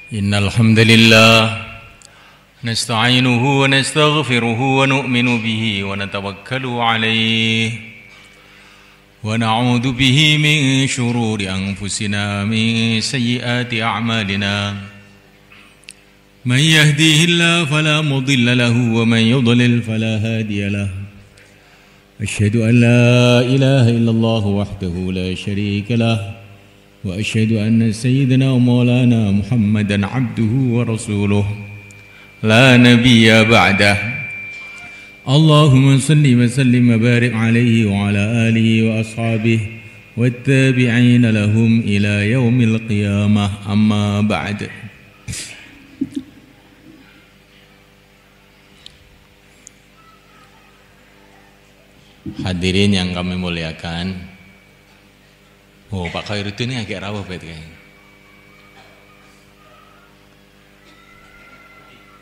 إن الحمد لله نستعينه ونستغفره ونؤمن به ونتوكل عليه ونعوذ به من شرور أنفسنا من سيئات أعمالنا من يهديه الله فلا مضل له ومن يضلل فلا هادي له أشهد أن لا إله إلا الله وحده لا شريك له وأشهد أن سيدنا ومولانا محمدا عبده ورسوله لا نبي بعده اللهم صل وسلم وبارك عليه وعلى آله وأصحابه والتابعين لهم إلى يوم القيامة أما بعد. Hadirin yang kami muliakan, oh Pak Khairuddin ini agak rawuh kayaknya.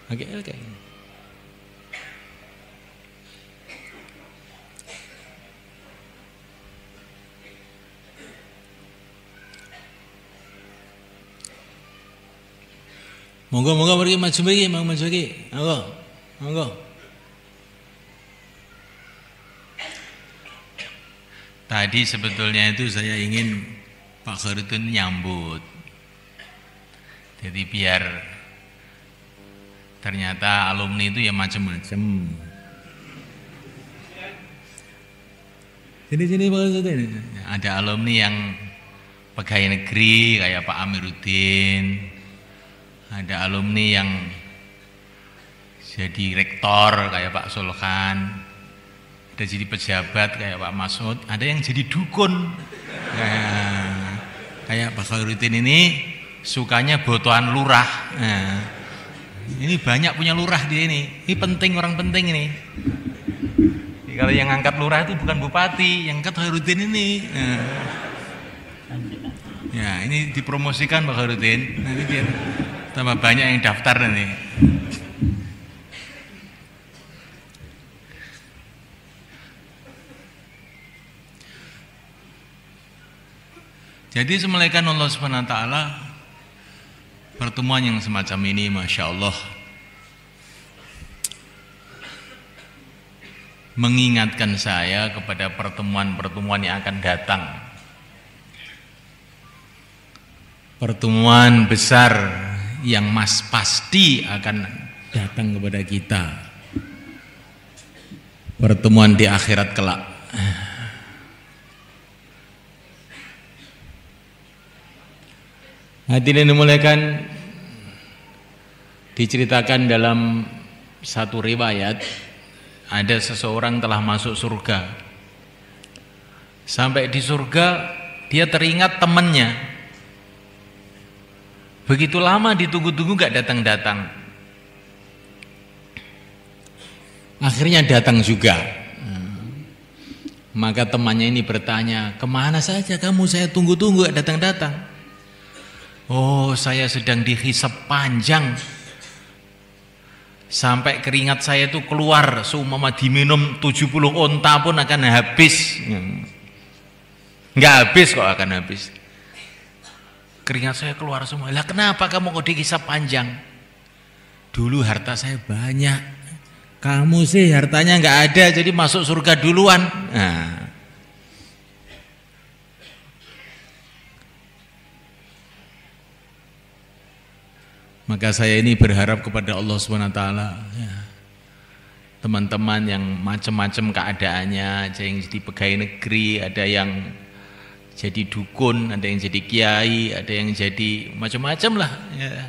Agak kayaknya. Monggo pergi maju lagi. Monggo. Tadi sebetulnya itu saya ingin Pak Khairuddin nyambut. Jadi biar ternyata alumni itu ya macam-macam. Sini Pak Khairuddin. Ada alumni yang pegawai negeri kayak Pak Amiruddin. Ada alumni yang jadi rektor kayak Pak Sulkan. Ada jadi pejabat kayak Pak Masud, ada yang jadi dukun kayak Pak Khairuddin ini sukanya botohan lurah. Nah, ini banyak punya lurah dia ini penting, orang penting ini. Kalau yang angkat lurah itu bukan bupati, yang angkat Khairuddin ini. Ya ini dipromosikan Pak Khairuddin, nanti biar tambah banyak yang daftar nanti. Jadi semulaikan Allah SWT, pertemuan yang semacam ini Masya Allah mengingatkan saya kepada pertemuan-pertemuan yang akan datang. Pertemuan besar yang pasti akan datang kepada kita. Pertemuan di akhirat kelak. Hadirin dimuliakan, diceritakan dalam satu riwayat ada seseorang telah masuk surga. Sampai di surga dia teringat temannya. Begitu lama ditunggu-tunggu gak datang-datang. Akhirnya datang juga. Maka temannya ini bertanya, kemana saja kamu, saya tunggu-tunggu gak datang-datang. Oh, saya sedang dihisab panjang sampai keringat saya itu keluar, seumpama diminum 70 onta pun akan habis. Enggak habis kok, akan habis. Keringat saya keluar semua. Lah kenapa kamu kok dihisab panjang? Dulu harta saya banyak, kamu sih hartanya enggak ada, jadi masuk surga duluan. Nah, maka saya ini berharap kepada Allah SWT, ya, teman-teman yang macam-macam keadaannya, ada yang jadi pegawai negeri, ada yang jadi dukun, ada yang jadi kiai, ada yang jadi macam-macam lah. Ya.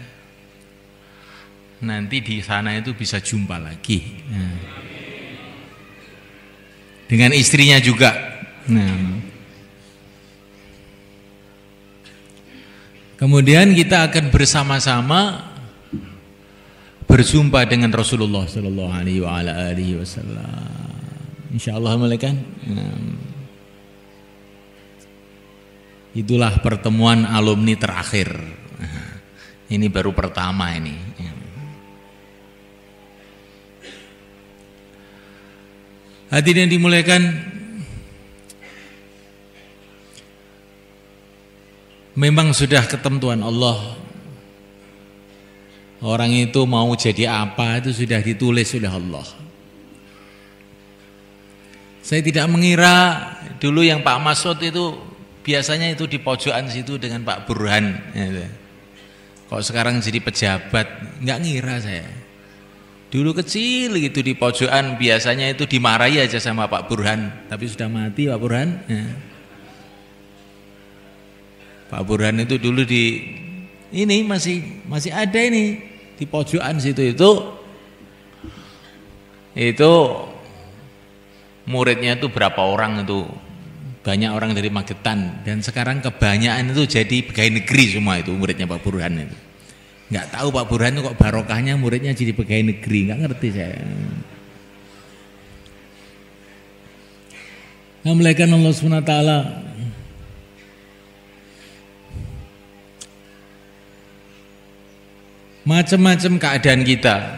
Nanti di sana itu bisa jumpa lagi. Ya. Dengan istrinya juga. Nah. Kemudian kita akan bersama-sama berjumpa dengan Rasulullah Sallallahu Alaihi Wasallam. Insyaallah malaikat. Itulah pertemuan alumni terakhir. Ini baru pertama ini. Hadirin yang dimuliakan, memang sudah ketentuan Allah Orang itu mau jadi apa itu sudah ditulis oleh Allah. Saya tidak mengira dulu yang Pak Masud itu biasanya itu di pojokan situ dengan Pak Burhan. Kok sekarang jadi pejabat, nggak ngira saya. Dulu kecil gitu di pojokan biasanya itu dimarahi aja sama Pak Burhan, tapi sudah mati Pak Burhan. Pak Burhan itu dulu di ini masih ada ini di pojokan situ itu muridnya itu berapa orang itu, banyak orang dari Magetan, dan sekarang kebanyakan itu jadi pegawai negeri semua itu muridnya Pak Burhan itu. Nggak tahu Pak Burhan itu kok barokahnya muridnya jadi pegawai negeri, nggak ngerti saya. Memuliakan Allah Subhanahu wa taala. Macam-macam keadaan kita.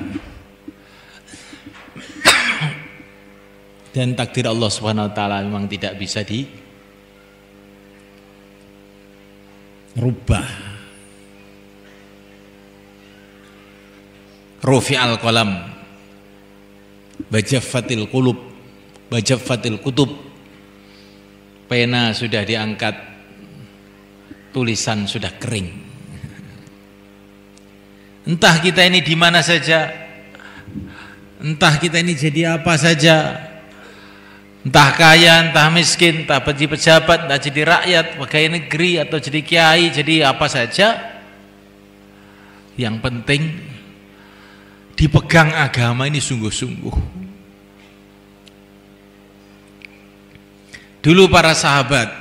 Dan takdir Allah Subhanahu wa taala memang tidak bisa dirubah. Rufi'al qalam, bajaffatil qulub, bajaffatil kutub. Pena sudah diangkat, tulisan sudah kering. Entah kita ini di mana saja, entah kita ini jadi apa saja, entah kaya, entah miskin, entah jadi pejabat, entah jadi rakyat, pegawai negeri, atau jadi kiai, jadi apa saja. Yang penting dipegang agama ini sungguh-sungguh. Dulu para sahabat,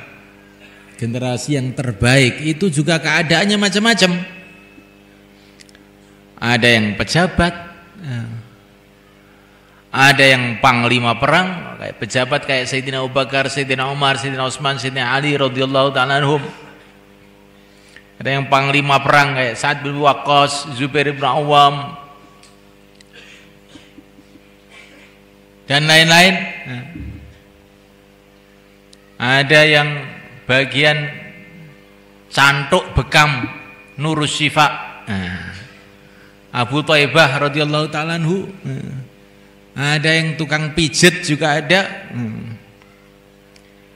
generasi yang terbaik itu juga keadaannya macam-macam. Ada yang pejabat, ada yang panglima perang, kayak pejabat kayak Sayyidina Abu Bakar, Sayyidina Umar, Sayyidina Utsman, Sayyidina Ali radhiyallahu ta'ala anhum. Ada yang panglima perang kayak Sa'ad bin Waqqas, Zubair bin Awam, dan lain-lain. Ada yang bagian cantuk bekam Nurus Syifa, Abu Thaibah radhiyallahu ta'ala anhu. Ada yang tukang pijet juga ada.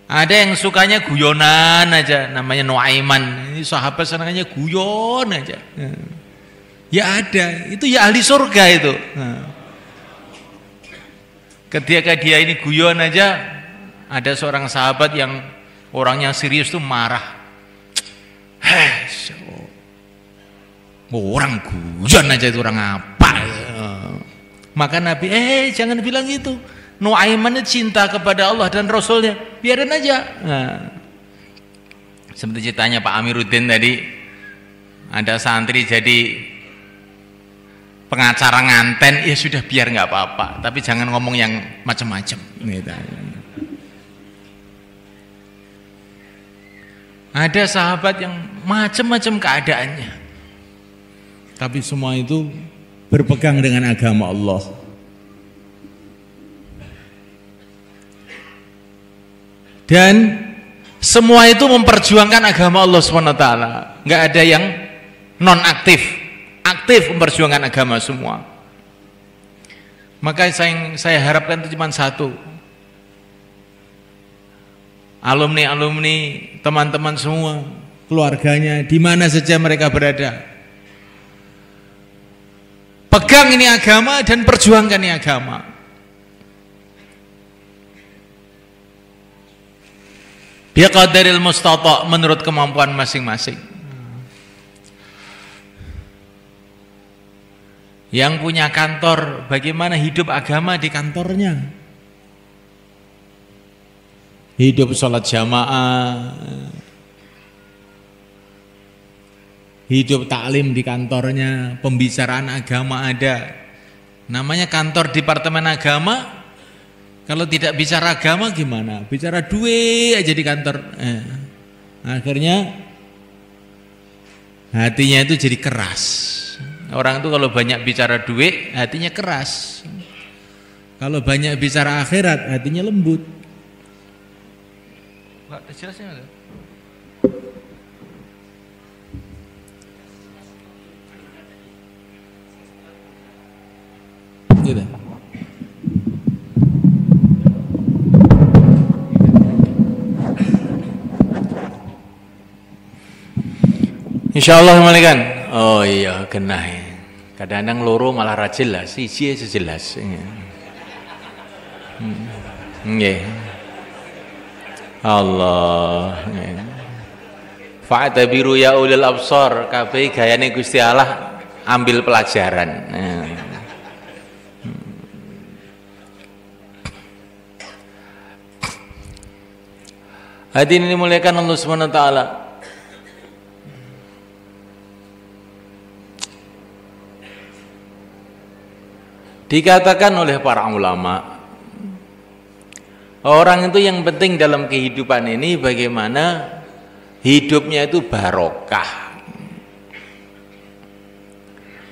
Ada yang sukanya guyonan aja, namanya Nuaiman. Ini sahabat senangnya guyon aja. Ya ada, itu ya ahli surga itu. Ketika dia ini guyon aja, ada seorang sahabat yang orangnya serius tuh marah. Orang guyon aja itu orang apa? Maka Nabi, jangan bilang gitu. Nuaiman cinta kepada Allah dan Rasulnya, biarin aja. Seperti ceritanya Pak Amiruddin tadi, ada santri jadi pengacara nganten, ya sudah biar nggak apa-apa, tapi jangan ngomong yang macam-macam. Ada sahabat yang macam-macam keadaannya, tapi semua itu berpegang dengan agama Allah. Dan semua itu memperjuangkan agama Allah SWT. Nggak ada yang non aktif, aktif memperjuangkan agama semua. Maka saya harapkan itu cuma satu, alumni-alumni, teman-teman semua, keluarganya, di mana saja mereka berada, pegang ini agama dan perjuangkan ini agama. Biqadaril mustata', menurut kemampuan masing-masing. Yang punya kantor, bagaimana hidup agama di kantornya? Hidup sholat jamaah, hidup taklim di kantornya, pembicaraan agama ada. Namanya kantor departemen agama. Kalau tidak bicara agama gimana? Bicara duit aja di kantor. Akhirnya hatinya itu jadi keras. Orang itu kalau banyak bicara duit, hatinya keras. Kalau banyak bicara akhirat, hatinya lembut. Jelasnya. gitu. Insyaallah malikan. Oh iya genah. Kadang-kadang loro malah ra jelas, siji sejelas. Nggih. Allah. Fa'tabiru ya ulil absar, kabeh gayane Gusti Allah ambil pelajaran. Hadirin dimuliakan Allah Subhanahu wa taala. Dikatakan oleh para ulama, orang itu yang penting dalam kehidupan ini bagaimana hidupnya itu barokah.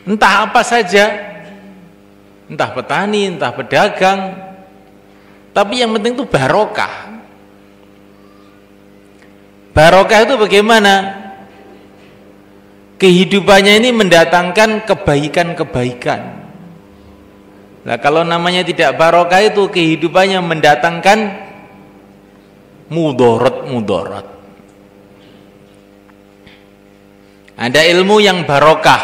Entah apa saja, entah petani, entah pedagang, tapi yang penting itu barokah. Barokah itu bagaimana? Kehidupannya ini mendatangkan kebaikan-kebaikan. Nah, kalau namanya tidak barokah itu kehidupannya mendatangkan mudarat. Ada ilmu yang barokah.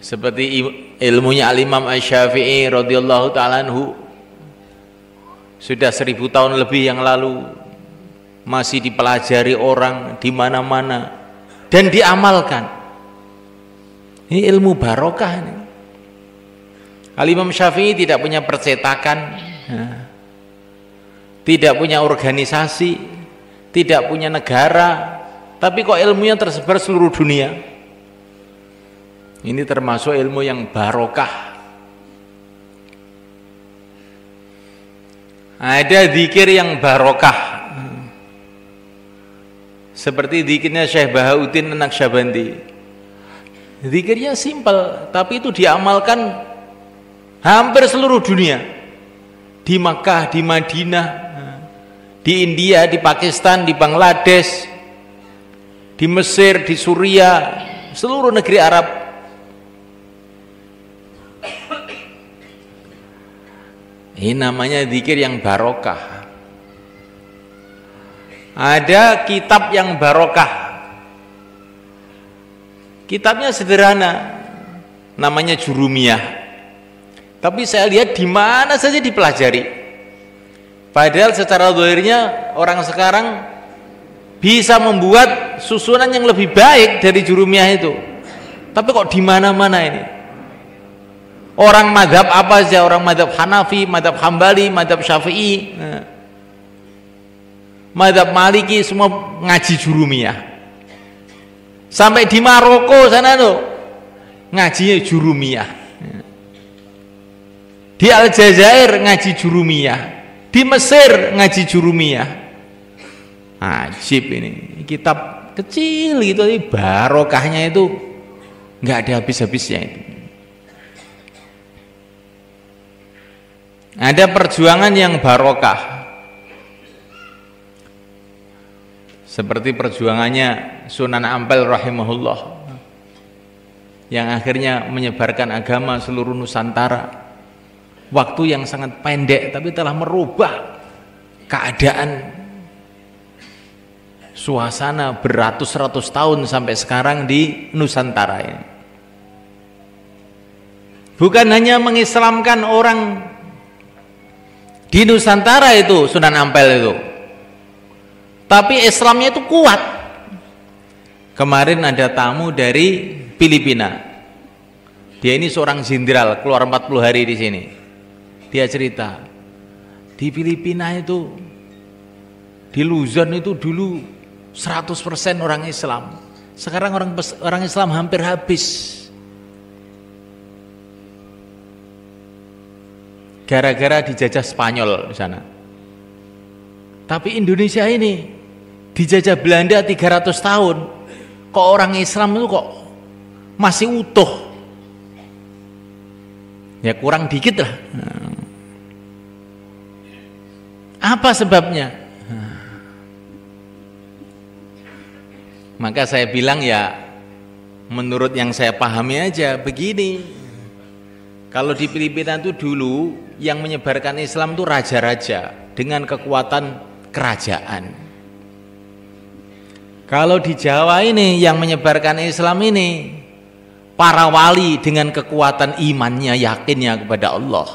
Seperti ilmunya Al-Imam Asy-Syafi'i radhiyallahu ta'ala anhu. Sudah 1000 tahun lebih yang lalu masih dipelajari orang di mana-mana dan diamalkan. Ini ilmu barokah ini. Al-Imam Syafi'i tidak punya percetakan, tidak punya organisasi, tidak punya negara, tapi kok ilmunya tersebar seluruh dunia. Ini termasuk ilmu yang barokah. Ada zikir yang barokah, seperti zikirnya Syekh Bahauddin An-Naqsyabandi. Zikirnya simpel, tapi itu diamalkan hampir seluruh dunia. Di Makkah, di Madinah, di India, di Pakistan, di Bangladesh, di Mesir, di Suriah, seluruh negeri Arab. Ini namanya zikir yang barokah. Ada kitab yang barokah. Kitabnya sederhana, namanya Jurumiyah. Tapi saya lihat di mana saja dipelajari. Padahal secara zahirnya orang sekarang bisa membuat susunan yang lebih baik dari Jurumiyah itu. Tapi kok di mana-mana ini? Orang madhab apa saja, orang madhab Hanafi, madhab Hambali, madhab Syafi'i, madhab Maliki, semua ngaji Jurumiyah. Sampai di Maroko sana tuh ngajinya Jurumiyah. Di Aljazair ngaji Jurumiyah, di Mesir ngaji Jurumiyah. Ajib ini, kitab kecil gitu, barokahnya itu nggak ada habis-habisnya itu. Ada perjuangan yang barokah, seperti perjuangannya Sunan Ampel rahimahullah, yang akhirnya menyebarkan agama seluruh Nusantara. Waktu yang sangat pendek tapi telah merubah keadaan, suasana beratus-ratus tahun sampai sekarang di Nusantara ini. Bukan hanya mengislamkan orang di Nusantara itu Sunan Ampel itu, tapi Islamnya itu kuat. Kemarin ada tamu dari Filipina. Dia ini seorang jenderal, keluar 40 hari di sini. Dia cerita, di Filipina itu, di Luzon itu dulu 100% orang Islam. Sekarang orang Islam hampir habis. Gara-gara dijajah Spanyol di sana. Tapi Indonesia ini dijajah Belanda 300 tahun. Kok orang Islam itu kok masih utuh? Ya kurang dikit lah. Apa sebabnya? Maka saya bilang ya, menurut yang saya pahami aja begini. Kalau di Filipina itu dulu yang menyebarkan Islam itu raja-raja dengan kekuatan kerajaan. Kalau di Jawa ini yang menyebarkan Islam ini para wali dengan kekuatan imannya, yakinnya kepada Allah.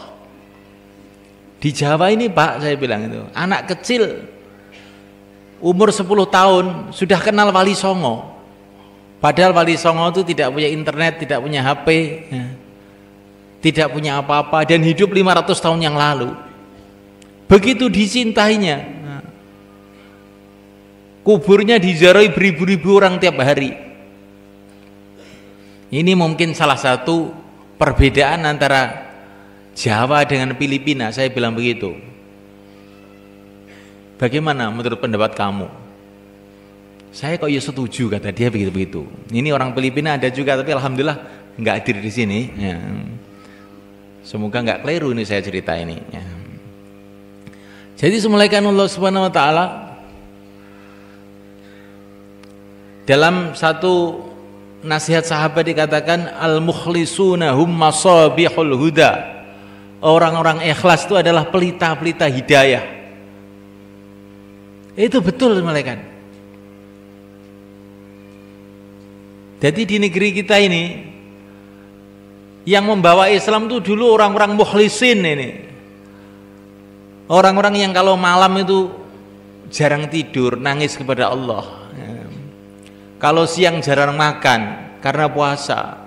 Di Jawa ini Pak, saya bilang itu, anak kecil umur 10 tahun sudah kenal Wali Songo. Padahal Wali Songo itu tidak punya internet, tidak punya HP, ya, tidak punya apa-apa, dan hidup 500 tahun yang lalu. Begitu dicintainya, nah, kuburnya diziarahi beribu-ribu orang tiap hari. Ini mungkin salah satu perbedaan antara Jawa dengan Filipina, saya bilang begitu. Bagaimana menurut pendapat kamu? Saya kok ya setuju, kata dia begitu-begitu. Ini orang Filipina ada juga, tapi alhamdulillah nggak hadir di sini. Ya. Semoga nggak keliru ini saya cerita ini. Ya. Jadi semulaikan Allah Subhanahu Wa Taala dalam satu nasihat sahabat dikatakan al-mukhlisuna hum masabihul huda. Orang-orang ikhlas itu adalah pelita-pelita hidayah. Itu betul semulaikan. Jadi di negeri kita ini yang membawa Islam itu dulu orang-orang mukhlisin ini. Orang-orang yang kalau malam itu jarang tidur, nangis kepada Allah. Kalau siang jarang makan karena puasa.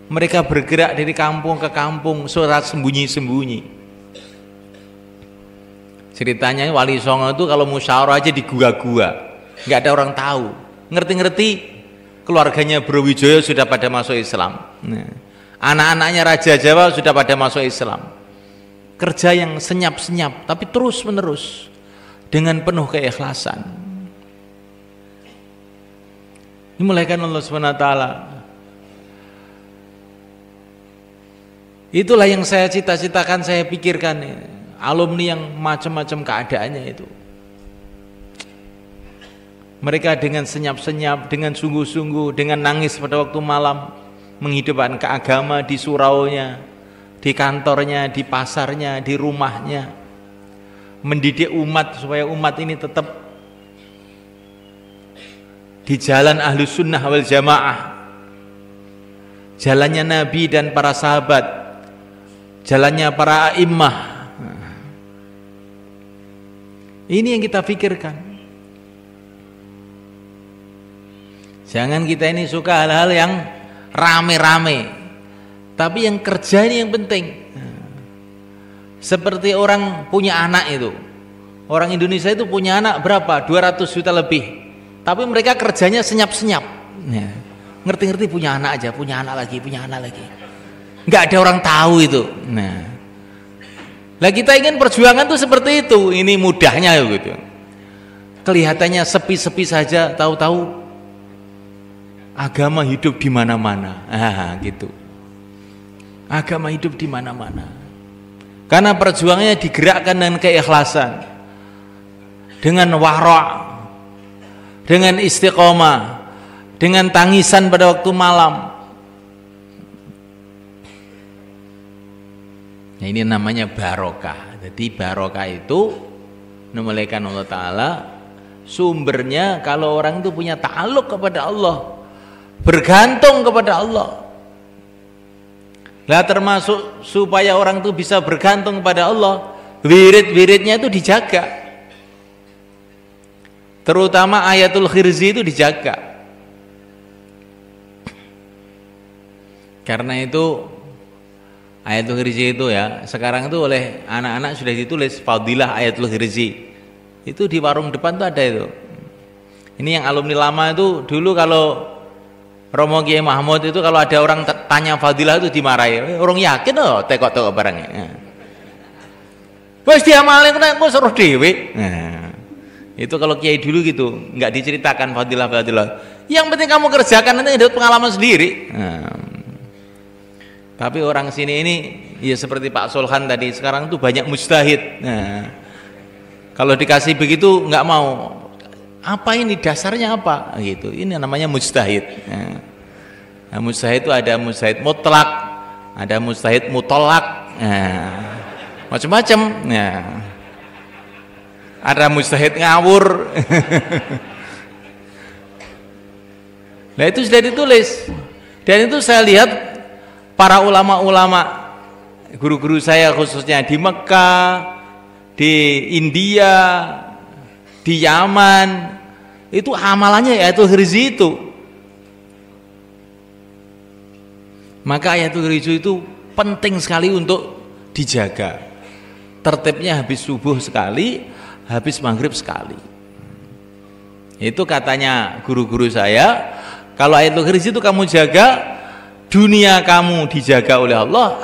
Mereka bergerak dari kampung ke kampung, surat sembunyi-sembunyi. Ceritanya Wali Songo itu kalau musyawarah aja di gua-gua, nggak ada orang tahu. Ngerti-ngerti keluarganya Brawijaya sudah pada masuk Islam. Anak-anaknya Raja Jawa sudah pada masuk Islam. Kerja yang senyap-senyap tapi terus menerus dengan penuh keikhlasan. Dimulaikan Allah Subhanahu Wa Taala. Itulah yang saya cita-citakan, saya pikirkan, alumni yang macam-macam keadaannya itu. Mereka dengan senyap-senyap, dengan sungguh-sungguh, dengan nangis pada waktu malam, menghidupkan keagama di suraunya, di kantornya, di pasarnya, di rumahnya, mendidik umat supaya umat ini tetap di jalan Ahlus Sunnah wal Jamaah, jalannya Nabi dan para sahabat, jalannya para a'immah. Ini yang kita pikirkan. Jangan kita ini suka hal-hal yang rame-rame, tapi yang kerja ini yang penting. Seperti orang punya anak itu, orang Indonesia itu punya anak berapa? 200 juta lebih, tapi mereka kerjanya senyap-senyap. Ngerti-ngerti punya anak aja, punya anak lagi, nggak ada orang tahu itu. Lah kita ingin perjuangan tuh seperti itu. Ini mudahnya gitu. Kelihatannya sepi-sepi saja, tahu-tahu agama hidup di mana-mana. Gitu. Agama hidup di mana-mana. Karena perjuangannya digerakkan dengan keikhlasan, dengan wara', dengan istiqomah, dengan tangisan pada waktu malam. Nah, ini namanya barokah. Jadi barokah itu dimulaikan Allah Ta'ala sumbernya kalau orang itu punya ta'aluk kepada Allah, bergantung kepada Allah. Lah termasuk supaya orang itu bisa bergantung kepada Allah, wirid-wiridnya itu dijaga. Terutama ayatul khirzi itu dijaga. Karena itu ayatul khirzi itu ya, sekarang itu oleh anak-anak sudah ditulis fadilah ayatul khirzi. Itu di warung depan tuh ada itu. Ini yang alumni lama itu dulu kalau Romo Kiai Mahmud itu kalau ada orang tanya fadilah itu dimarahi. Orang yakin loh tekok-tekok barangnya. Wes diamalin kena kok seru dhewe. Itu kalau kiai dulu gitu, nggak diceritakan fadilah-fadilah. Yang penting kamu kerjakan, nanti dapat pengalaman sendiri. Tapi orang sini ini ya seperti Pak Solhan tadi, sekarang tuh banyak mujtahid. Kalau dikasih begitu nggak mau. Apa ini dasarnya apa? Gitu. Ini namanya mujtahid. Nah, mujtahid itu ada mujtahid mutlak, ada mujtahid mutolak, nah, macam-macam. Nah, ada mujtahid ngawur. Nah itu sudah ditulis, dan itu saya lihat para ulama-ulama, guru-guru saya khususnya di Mekah, di India, di Yaman, itu amalannya Ayatul Hirzi itu. Maka Ayatul Hirzi itu penting sekali untuk dijaga. Tertibnya habis subuh sekali, habis maghrib sekali. Itu katanya guru-guru saya, kalau Ayatul Hirzi itu kamu jaga, dunia kamu dijaga oleh Allah,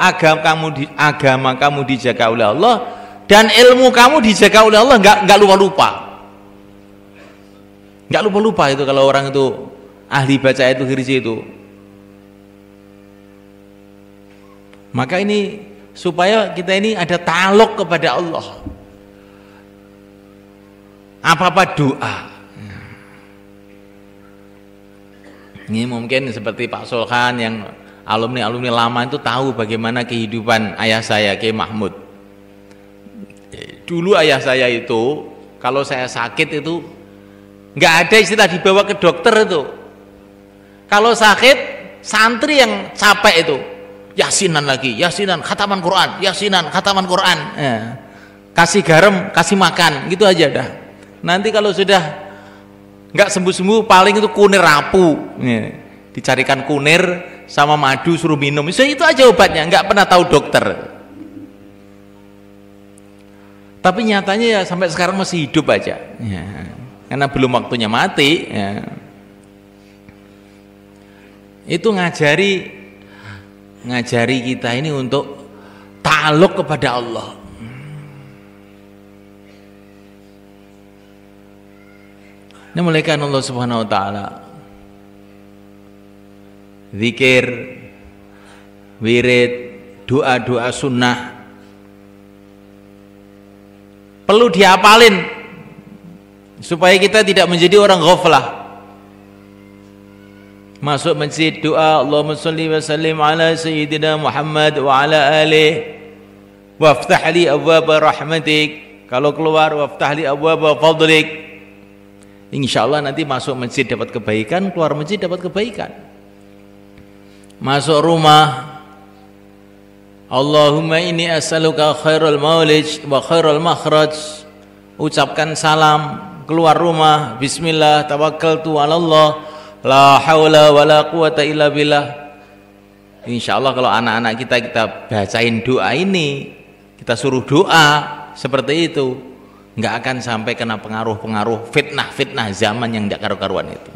agama kamu dijaga oleh Allah, dan ilmu kamu dijaga oleh Allah, nggak lupa-lupa. Nggak lupa-lupa itu kalau orang itu ahli baca Ayatul Hirzi itu. Maka ini supaya kita ini ada ta'alluq kepada Allah. Apa-apa doa. Ini mungkin seperti Pak Solhan yang alumni-alumni lama itu tahu bagaimana kehidupan ayah saya, Kiai Mahmud. Dulu ayah saya itu kalau saya sakit itu nggak ada istilah dibawa ke dokter itu. Kalau sakit, santri yang capek itu, yasinan lagi, yasinan, khataman Quran, yasinan, khataman Quran, kasih garam, kasih makan, gitu aja dah. Nanti kalau sudah nggak sembuh-sembuh, paling itu kunir rapuh, dicarikan kunir sama madu suruh minum, itu aja obatnya, nggak pernah tahu dokter. Tapi nyatanya ya sampai sekarang masih hidup aja, ya, karena belum waktunya mati. Ya. Itu ngajari kita ini untuk ta'alluq kepada Allah. Ini mulaikan Allah Subhanahu wa taala. Zikir, wirid, doa-doa sunnah perlu dihafalin supaya kita tidak menjadi orang ghaflah. Masuk masjid doa, Allahumma sholli wa sallim ala sayyidina Muhammad wa ala alihi waftah li abwaaba rahmatik. Kalau keluar, waftah li abwaaba fadlik. Insyaallah nanti masuk masjid dapat kebaikan, keluar masjid dapat kebaikan. Masuk rumah, Allahumma inni as'aluka khairul maulij wa khairul makhraj. Ucapkan salam, keluar rumah, bismillah tawakkaltu 'ala Allah, la haula wala quwata illa billah. Insyaallah kalau anak-anak kita bacain doa ini, kita suruh doa seperti itu, nggak akan sampai kena pengaruh-pengaruh fitnah-fitnah zaman yang tidak karu-karuan itu.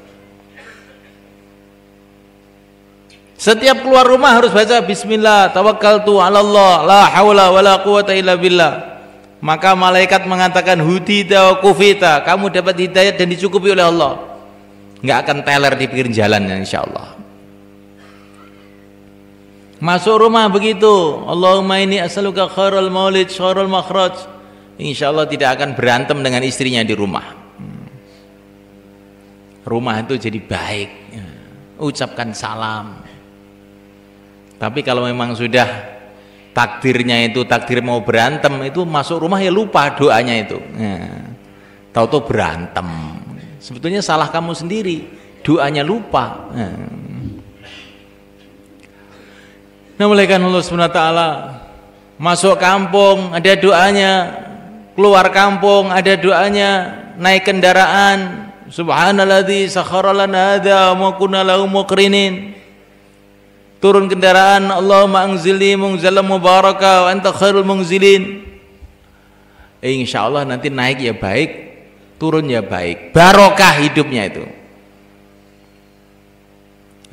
Setiap keluar rumah harus baca bismillah tawakkaltu 'ala Allah, la haula wala quwata illa billah. Maka malaikat mengatakan hudita wa kufita, kamu dapat hidayat dan dicukupi oleh Allah. Nggak akan teler di pinggir jalan insyaallah. Masuk rumah begitu, Allahumma inni as'aluka khairul maulid khairul makhraj. Insyaallah tidak akan berantem dengan istrinya di rumah. Rumah itu jadi baik. Ucapkan salam. Tapi kalau memang sudah takdirnya itu takdir mau berantem, itu masuk rumah ya lupa doanya itu. Tahu-tahu berantem. Sebetulnya salah kamu sendiri, doanya lupa. Nah, mulaikan Allah Subhanahu wa taala. Masuk kampung ada doanya, keluar kampung ada doanya, naik kendaraan, subhanalladzi sakhkhara lana hadza wa ma kunna lahu muqrinin. Turun kendaraan, Allahumma anzilni munzalan mubaraka wa anta khairul munzilin. Insyaallah nanti naik ya baik, turun ya baik, barokah hidupnya itu.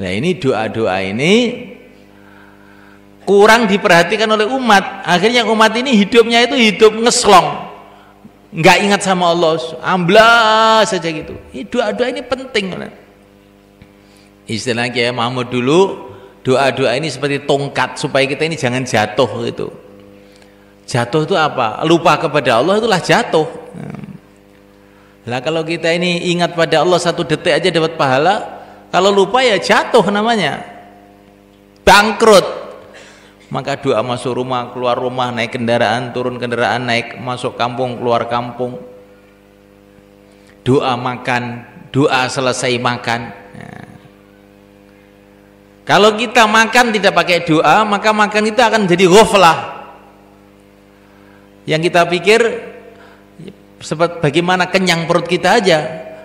Nah ini doa-doa ini kurang diperhatikan oleh umat. Akhirnya umat ini hidupnya itu hidup ngeslong, nggak ingat sama Allah, amblas saja gitu. Ini doa-doa ini penting. Istilah Kiai Mahmud dulu, doa-doa ini seperti tongkat supaya kita ini jangan jatuh gitu. Jatuh itu apa? Lupa kepada Allah itulah jatuh. Nah kalau kita ini ingat pada Allah 1 detik aja dapat pahala, kalau lupa ya jatuh namanya. bangkrut. Maka doa masuk rumah, keluar rumah, naik kendaraan, turun kendaraan, naik masuk kampung, keluar kampung. Doa makan, doa selesai makan. Nah, kalau kita makan tidak pakai doa, maka makan itu akan jadi ghaflah. Yang kita pikir seperti bagaimana kenyang perut kita aja,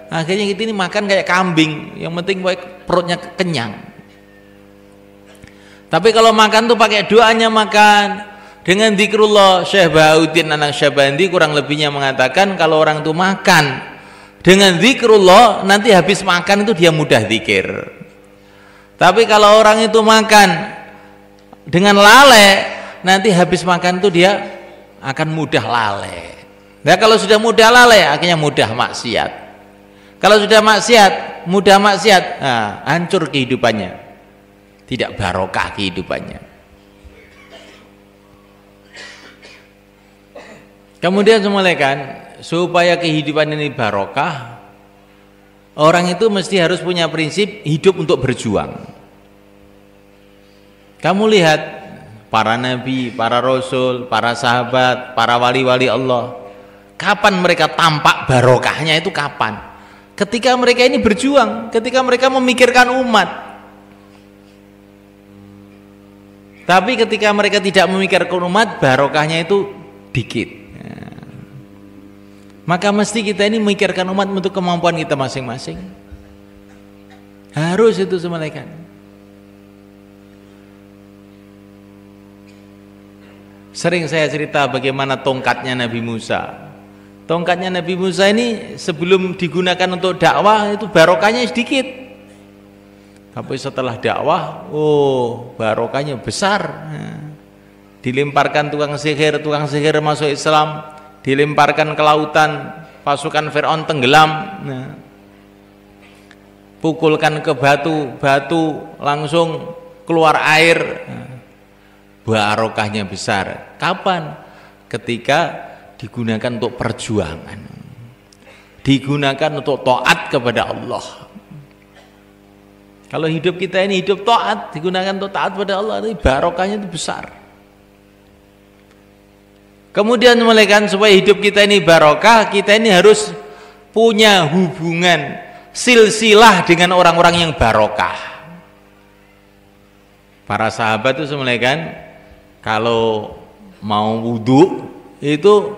akhirnya kita ini makan kayak kambing, yang penting perutnya kenyang. Tapi kalau makan tuh pakai doanya makan dengan zikrullah. Syekh Bahauddin An-Naqsyabandi kurang lebihnya mengatakan kalau orang tuh makan dengan zikrullah, nanti habis makan itu dia mudah zikir. Tapi kalau orang itu makan dengan lalai, nanti habis makan itu dia akan mudah lalai. Nah, kalau sudah mudah lalai, akhirnya mudah maksiat. Kalau sudah maksiat, mudah maksiat, nah, hancur kehidupannya, tidak barokah kehidupannya. Kemudian semalekan, supaya kehidupan ini barokah, orang itu mesti harus punya prinsip hidup untuk berjuang. Kamu lihat para nabi, para rasul, para sahabat, para wali-wali Allah, kapan mereka tampak barokahnya itu kapan? Ketika mereka ini berjuang, ketika mereka memikirkan umat. Tapi ketika mereka tidak memikirkan umat, barokahnya itu dikit. Maka mesti kita ini memikirkan umat untuk kemampuan kita masing-masing. Harus itu semalekan. Sering saya cerita bagaimana tongkatnya Nabi Musa. Tongkatnya Nabi Musa ini sebelum digunakan untuk dakwah itu barokahnya sedikit. Tapi setelah dakwah, oh barokahnya besar. Nah, dilemparkan tukang sihir masuk Islam, dilemparkan ke lautan, pasukan Fir'aun tenggelam. Nah, pukulkan ke batu langsung keluar air. Nah, barokahnya besar. Kapan? Ketika digunakan untuk perjuangan, digunakan untuk taat kepada Allah. Kalau hidup kita ini hidup taat, digunakan untuk taat kepada Allah, ini barokahnya itu besar. Kemudian melekan supaya hidup kita ini barokah, kita ini harus punya hubungan silsilah dengan orang-orang yang barokah. Para sahabat itu melekan kalau mau wudhu itu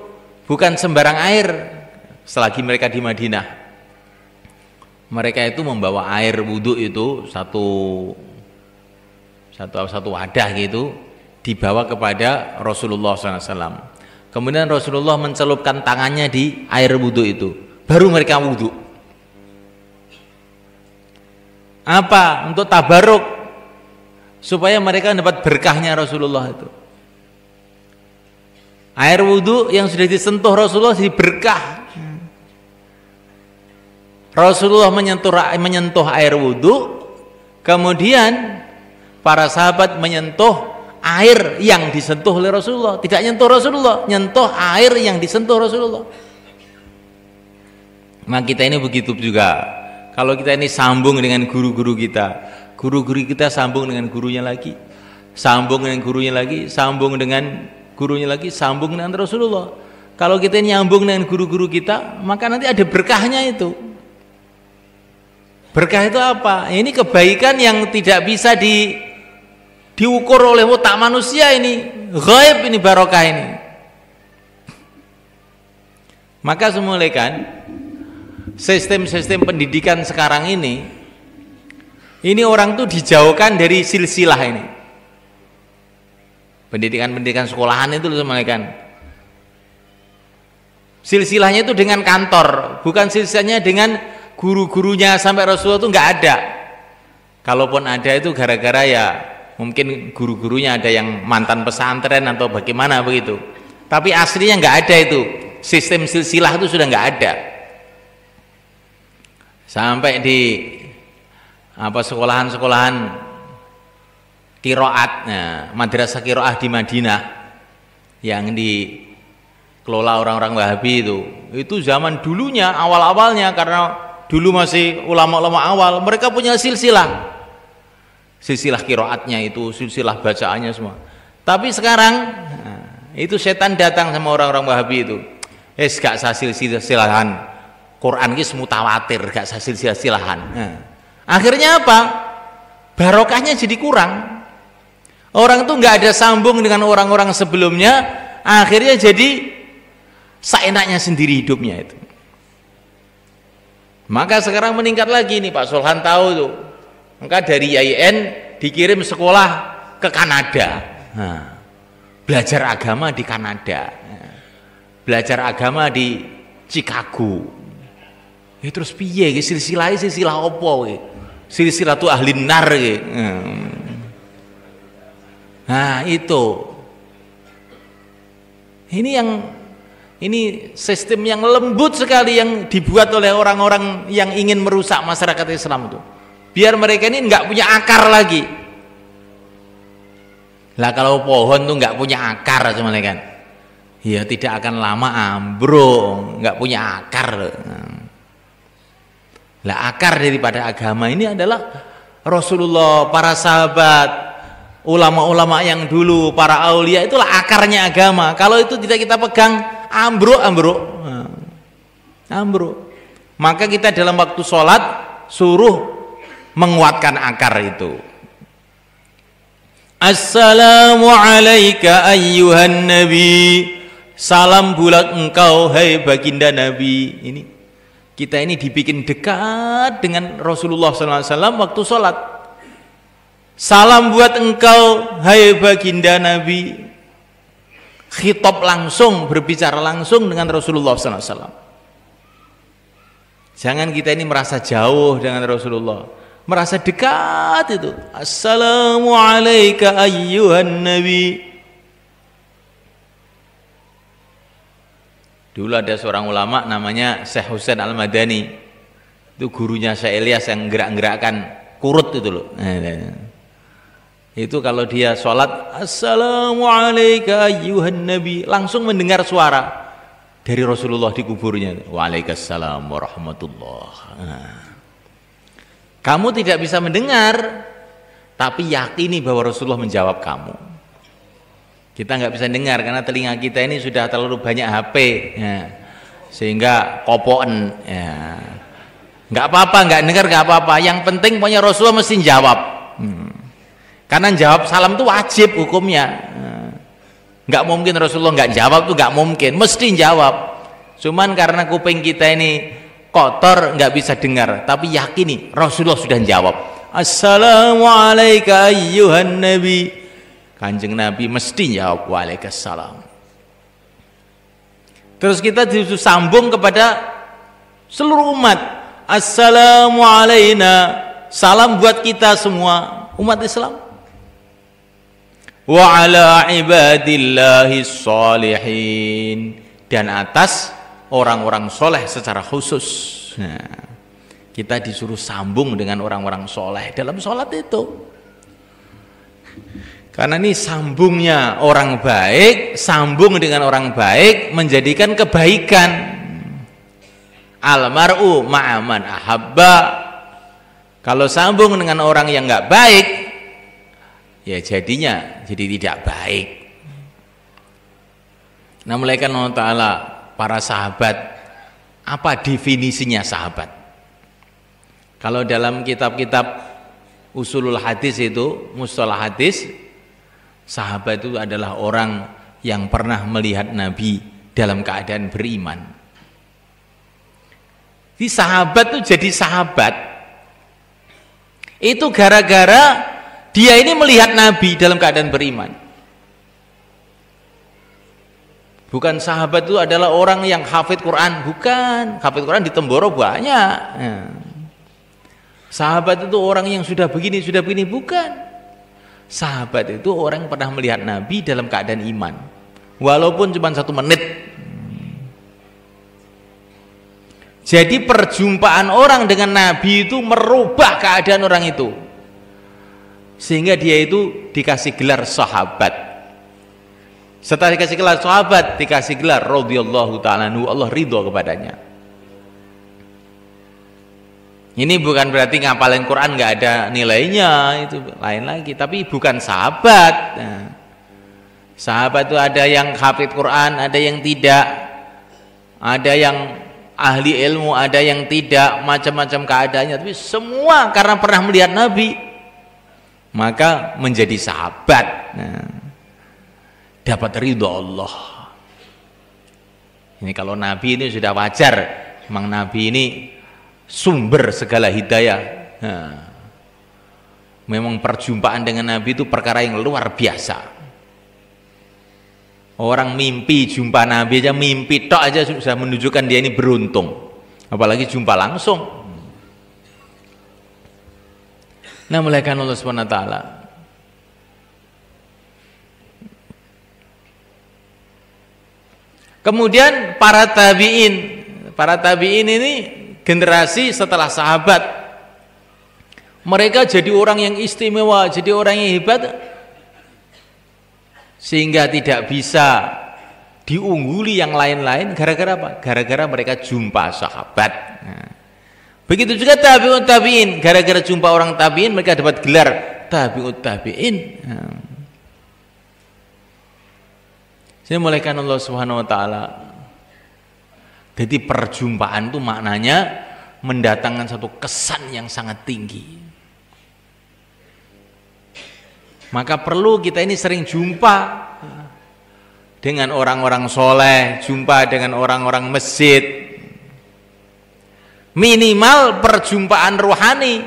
bukan sembarang air. Selagi mereka di Madinah, mereka itu membawa air wudhu itu satu wadah gitu, dibawa kepada Rasulullah SAW. Kemudian Rasulullah mencelupkan tangannya di air wudhu itu, baru mereka wudhu. Apa? Untuk tabaruk, supaya mereka dapat berkahnya Rasulullah itu. Air wudhu yang sudah disentuh Rasulullah jadi berkah. Rasulullah menyentuh air wudhu, kemudian para sahabat menyentuh air yang disentuh oleh Rasulullah. Tidak nyentuh Rasulullah, nyentuh air yang disentuh Rasulullah. Nah kita ini begitu juga. Kalau kita ini sambung dengan guru-guru kita, guru-guru kita sambung dengan gurunya lagi, sambung dengan gurunya lagi, sambung dengan gurunya lagi, sambung dengan Rasulullah. Kalau kita nyambung dengan guru-guru kita, maka nanti ada berkahnya itu. Berkah itu apa? Ini kebaikan yang tidak bisa diukur oleh otak manusia ini. Ghaib ini barokah ini. Maka semulakan sistem-sistem pendidikan sekarang ini orang tuh dijauhkan dari silsilah ini. Pendidikan sekolahan itu semalakan. Silsilahnya itu dengan kantor, bukan silsilahnya dengan guru-gurunya sampai Rasulullah itu nggak ada. Kalaupun ada itu gara-gara ya mungkin guru-gurunya ada yang mantan pesantren atau bagaimana begitu. Tapi aslinya nggak ada itu. Sistem silsilah itu sudah nggak ada. Sampai di sekolahan-sekolahan qiraat, nah, madrasah qiraah di Madinah yang dikelola orang-orang Wahabi itu zaman dulunya awal-awalnya, karena dulu masih ulama-ulama awal, mereka punya silsilah. silsilah qiraatnya itu, silsilah bacaannya semua. Tapi sekarang itu setan datang sama orang-orang Wahabi itu. Gak sah silsilahan. Quran ki mutawatir, gak sah silsilahan. Akhirnya apa? Barokahnya jadi kurang. Orang tuh nggak ada sambung dengan orang-orang sebelumnya, akhirnya jadi seenaknya sendiri hidupnya itu. Maka sekarang meningkat lagi nih, Pak Solhan tahu tuh. Maka dari IAIN dikirim sekolah ke Kanada. Belajar agama di Kanada. Belajar agama di Chicago. Terus piye silsilah opo silsilah tuh ahli nar Nah itu ini sistem yang lembut sekali yang dibuat oleh orang-orang yang ingin merusak masyarakat Islam itu, biar mereka ini nggak punya akar lagi. Lah kalau pohon tuh nggak punya akar cuma kan, ya tidak akan lama ambruk, nggak punya akar. Lah akar daripada agama ini adalah Rasulullah, para sahabat, ulama-ulama yang dulu, para aulia, itulah akarnya agama. Kalau itu tidak kita pegang, ambruk. Maka kita dalam waktu sholat suruh menguatkan akar itu. Assalamu alayka ayyuhan nabi, salam bulat engkau hai baginda Nabi. Ini kita ini dibikin dekat dengan Rasulullah SAW waktu sholat. Salam buat engkau hai baginda Nabi. Khitab langsung, berbicara langsung dengan Rasulullah SAW. Jangan kita ini merasa jauh dengan Rasulullah, merasa dekat itu. Assalamu alayka ayyuhan nabi. Dulu ada seorang ulama namanya Syekh Husain Al-Madani. Itu gurunya Syekh Ilyas yang gerak-gerakkan kurut itu loh. Itu kalau dia sholat, Assalamu alayka ayyuhan nabi, langsung mendengar suara dari Rasulullah di kuburnya. Waalaikumsalam warahmatullah. Kamu tidak bisa mendengar, tapi yakini bahwa Rasulullah menjawab kamu. Kita nggak bisa dengar karena telinga kita ini sudah terlalu banyak HP, sehingga kopoen. Nggak apa-apa, nggak dengar nggak apa-apa. Yang penting pokoknya Rasulullah mesti jawab. Karena jawab salam itu wajib hukumnya. Nggak mungkin Rasulullah nggak jawab, tuh nggak mungkin, mesti jawab. Cuman karena kuping kita ini kotor nggak bisa dengar, tapi yakini Rasulullah sudah jawab. Assalamu alayka ayyuhan nabi. Kanjeng Nabi mesti jawab waalaikumsalam. Terus kita disambung kepada seluruh umat. Assalamu alayna, salam buat kita semua umat Islam. Wa ala ibadillahi sholihin, dan atas orang-orang soleh secara khusus. Nah, kita disuruh sambung dengan orang-orang soleh dalam sholat itu. Karena ini sambungnya orang baik, sambung dengan orang baik menjadikan kebaikan. Almar'u ma'aman ahabba. Kalau sambung dengan orang yang nggak baik, ya jadinya jadi tidak baik. Nah, mulai kan Allah Ta'ala, para sahabat, apa definisinya sahabat? Kalau dalam kitab-kitab usulul hadis itu, mustalah hadis, sahabat itu adalah orang yang pernah melihat Nabi dalam keadaan beriman. Di sahabat itu jadi sahabat itu gara-gara dia ini melihat Nabi dalam keadaan beriman. Bukan sahabat itu adalah orang yang hafid Quran, bukan. Hafid Quran di Temboro banyak. Sahabat itu orang yang sudah begini, bukan. Sahabat itu orang yang pernah melihat Nabi dalam keadaan iman, walaupun cuma 1 menit. Jadi perjumpaan orang dengan Nabi itu merubah keadaan orang itu, sehingga dia itu dikasih gelar sahabat. Setelah dikasih gelar sahabat, dikasih gelar radhiyallahu ta'ala anhu, Allah ridho kepadanya. Ini bukan berarti ngapalin Quran nggak ada nilainya, itu lain lagi. Tapi bukan sahabat. Nah, sahabat itu ada yang hafid Quran, ada yang tidak, ada yang ahli ilmu, ada yang tidak, macam-macam keadaannya. Tapi semua karena pernah melihat Nabi, maka menjadi sahabat. Nah, dapat ridho Allah. Ini kalau Nabi ini sudah wajar, memang Nabi ini sumber segala hidayah. Nah, memang perjumpaan dengan Nabi itu perkara yang luar biasa. Orang mimpi jumpa Nabi aja, mimpi tok aja sudah menunjukkan dia ini beruntung, apalagi jumpa langsung. Nah, muliakan Allah Subhanahu wa taala. Kemudian para tabi'in ini generasi setelah sahabat. Mereka jadi orang yang istimewa, jadi orang yang hebat, sehingga tidak bisa diungguli yang lain-lain. Gara-gara apa? Gara-gara mereka jumpa sahabat. Nah, begitu juga tabi'ut tabi'in, gara-gara jumpa orang tabi'in mereka dapat gelar tabi'ut tabi'in. Nah, saya muliakan Allah Subhanahu wa taala. Jadi perjumpaan itu maknanya mendatangkan satu kesan yang sangat tinggi. Maka perlu kita ini sering jumpa dengan orang-orang soleh, jumpa dengan orang-orang masjid. Minimal perjumpaan rohani.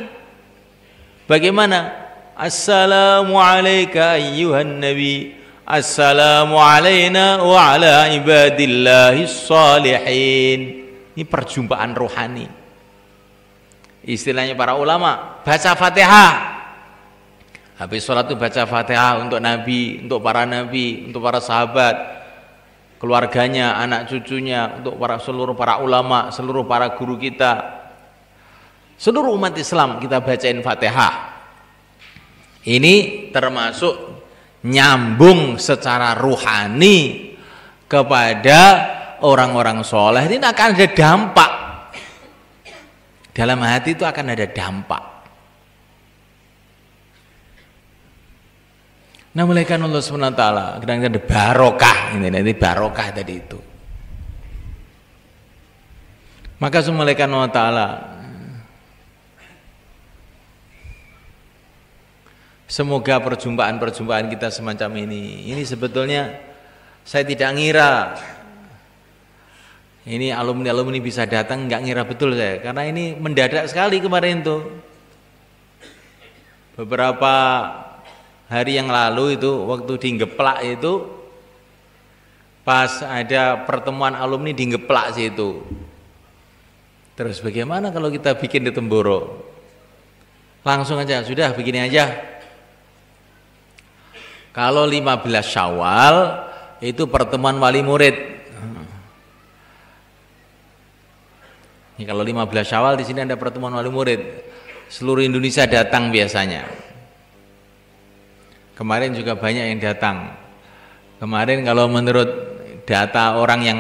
Bagaimana? Assalamualaikum ayyuhan nabi, assalamu alayna wa ala ibadillahis salihin. Ini perjumpaan rohani. Istilahnya para ulama, baca Fatihah. Habis sholat itu baca Fatihah untuk Nabi, untuk para Nabi, untuk para sahabat, keluarganya, anak cucunya, untuk seluruh para ulama, seluruh para guru kita, seluruh umat Islam kita bacain Fatihah. Ini termasuk nyambung secara ruhani kepada orang-orang soleh. Ini akan ada dampak. Dalam hati itu akan ada dampak. Nah, muliakan Allah Subhanahu wa taala, kadang-kadang ada barokah, ini nanti barokah tadi itu. Maka muliakan Allah taala, semoga perjumpaan-perjumpaan kita semacam ini sebetulnya saya tidak ngira ini alumni-alumni bisa datang, nggak ngira betul saya, karena ini mendadak sekali kemarin tuh. Beberapa hari yang lalu itu waktu di Geplak itu pas ada pertemuan alumni di Geplak situ. Terus bagaimana kalau kita bikin di Temboro? Langsung aja, sudah begini aja. Kalau 15 Syawal itu pertemuan wali murid. Ini kalau 15 Syawal di sini ada pertemuan wali murid. Seluruh Indonesia datang biasanya. Kemarin juga banyak yang datang. Kemarin kalau menurut data orang yang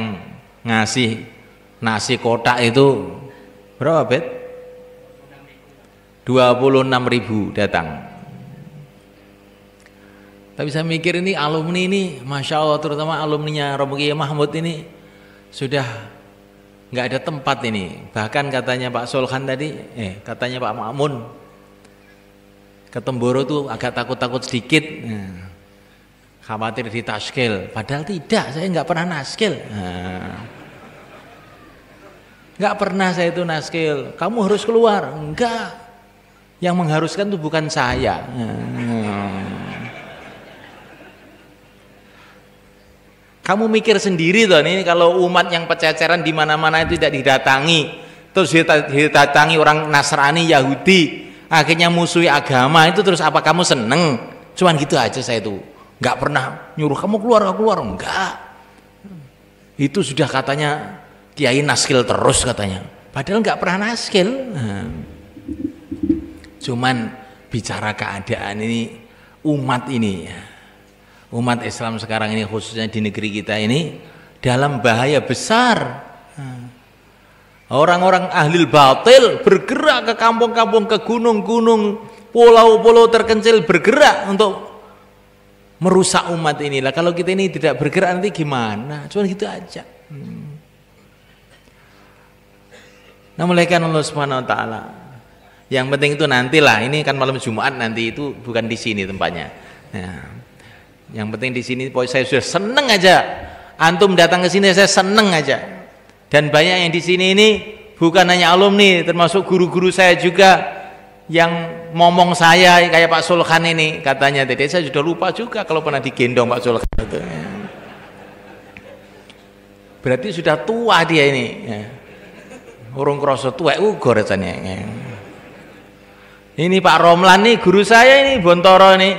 ngasih nasi kotak itu berapa, Bet? 26.000 datang. Tapi saya mikir ini alumni ini, Masya Allah, terutama alumninya Romo Kiai Mahmud ini sudah nggak ada tempat ini. Bahkan katanya Pak Solhan tadi, katanya Pak Makmun, ke Temboro tuh agak takut-takut sedikit, khawatir ditaskil. Padahal tidak, saya nggak pernah naskil. Nggak pernah saya itu naskil. Kamu harus keluar, enggak. Yang mengharuskan itu bukan saya. Kamu mikir sendiri toh, ini kalau umat yang pececeran di mana-mana itu tidak didatangi, terus didatangi orang Nasrani, Yahudi, akhirnya musuhi agama, itu terus apa kamu seneng? Cuman gitu aja saya itu, nggak pernah nyuruh kamu keluar enggak. Itu sudah katanya Kiai naskil terus katanya, padahal nggak pernah naskil. Cuman bicara keadaan ini, umat ini, umat Islam sekarang ini khususnya di negeri kita ini dalam bahaya besar. Orang-orang ahli batil bergerak ke kampung-kampung, ke gunung-gunung, pulau-pulau terpencil, bergerak untuk merusak umat inilah. Kalau kita ini tidak bergerak nanti gimana? Cuma gitu aja. Nah, mulaikan Allah Subhanahu wa taala. Yang penting itu nantilah, ini kan malam Jumat nanti, itu bukan di sini tempatnya. Nah, yang penting di sini pokoknya saya sudah seneng aja. Antum datang ke sini saya seneng aja. Dan banyak yang di sini ini bukan hanya alumni, termasuk guru-guru saya juga yang ngomong saya kayak Pak Sulkhan ini katanya tadi. Saya sudah lupa juga kalau pernah digendong Pak Sulkhan itu. Berarti sudah tua dia ini. Urung kroso tua uga rasanya. Ini Pak Romlan nih guru saya ini, Bontoro ini,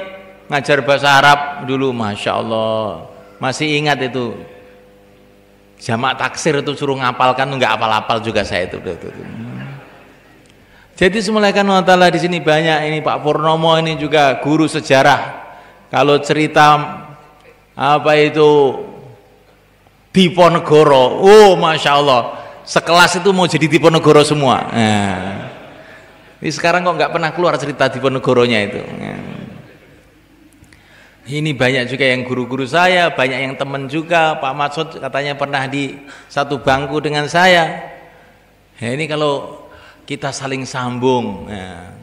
ngajar bahasa Arab dulu, masya Allah. Masih ingat itu. Jamak taksir itu suruh ngapalkan, nggak apal-apal juga saya itu. Jadi semulaikan Allah Ta'ala di sini banyak ini. Pak Purnomo ini juga guru sejarah. Kalau cerita apa itu Diponegoro, oh masya Allah, sekelas itu mau jadi Diponegoro semua. Nah, ini sekarang kok nggak pernah keluar cerita Diponegoronya itu. Ini banyak juga yang guru-guru saya, banyak yang teman juga. Pak Maksud katanya pernah di satu bangku dengan saya. Ya, ini kalau kita saling sambung, ya.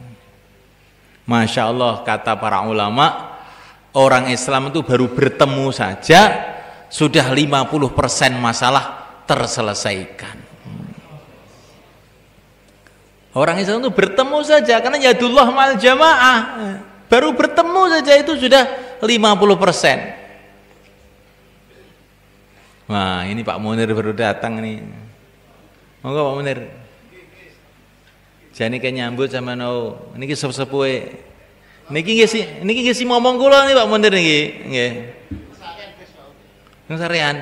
Masya Allah, kata para ulama, orang Islam itu baru bertemu saja sudah 50% masalah terselesaikan. Orang Islam itu bertemu saja, karena yadullah ma'al jamaah, baru bertemu saja itu sudah 50%. Wah, ini Pak Munir baru datang nih. Monggo Pak Munir. Jane kayak nyambut sama no. Niki sepuh-sepuhe. Niki nggih si ngomong kula nih Pak Munir niki. Nggih. Nang sarean.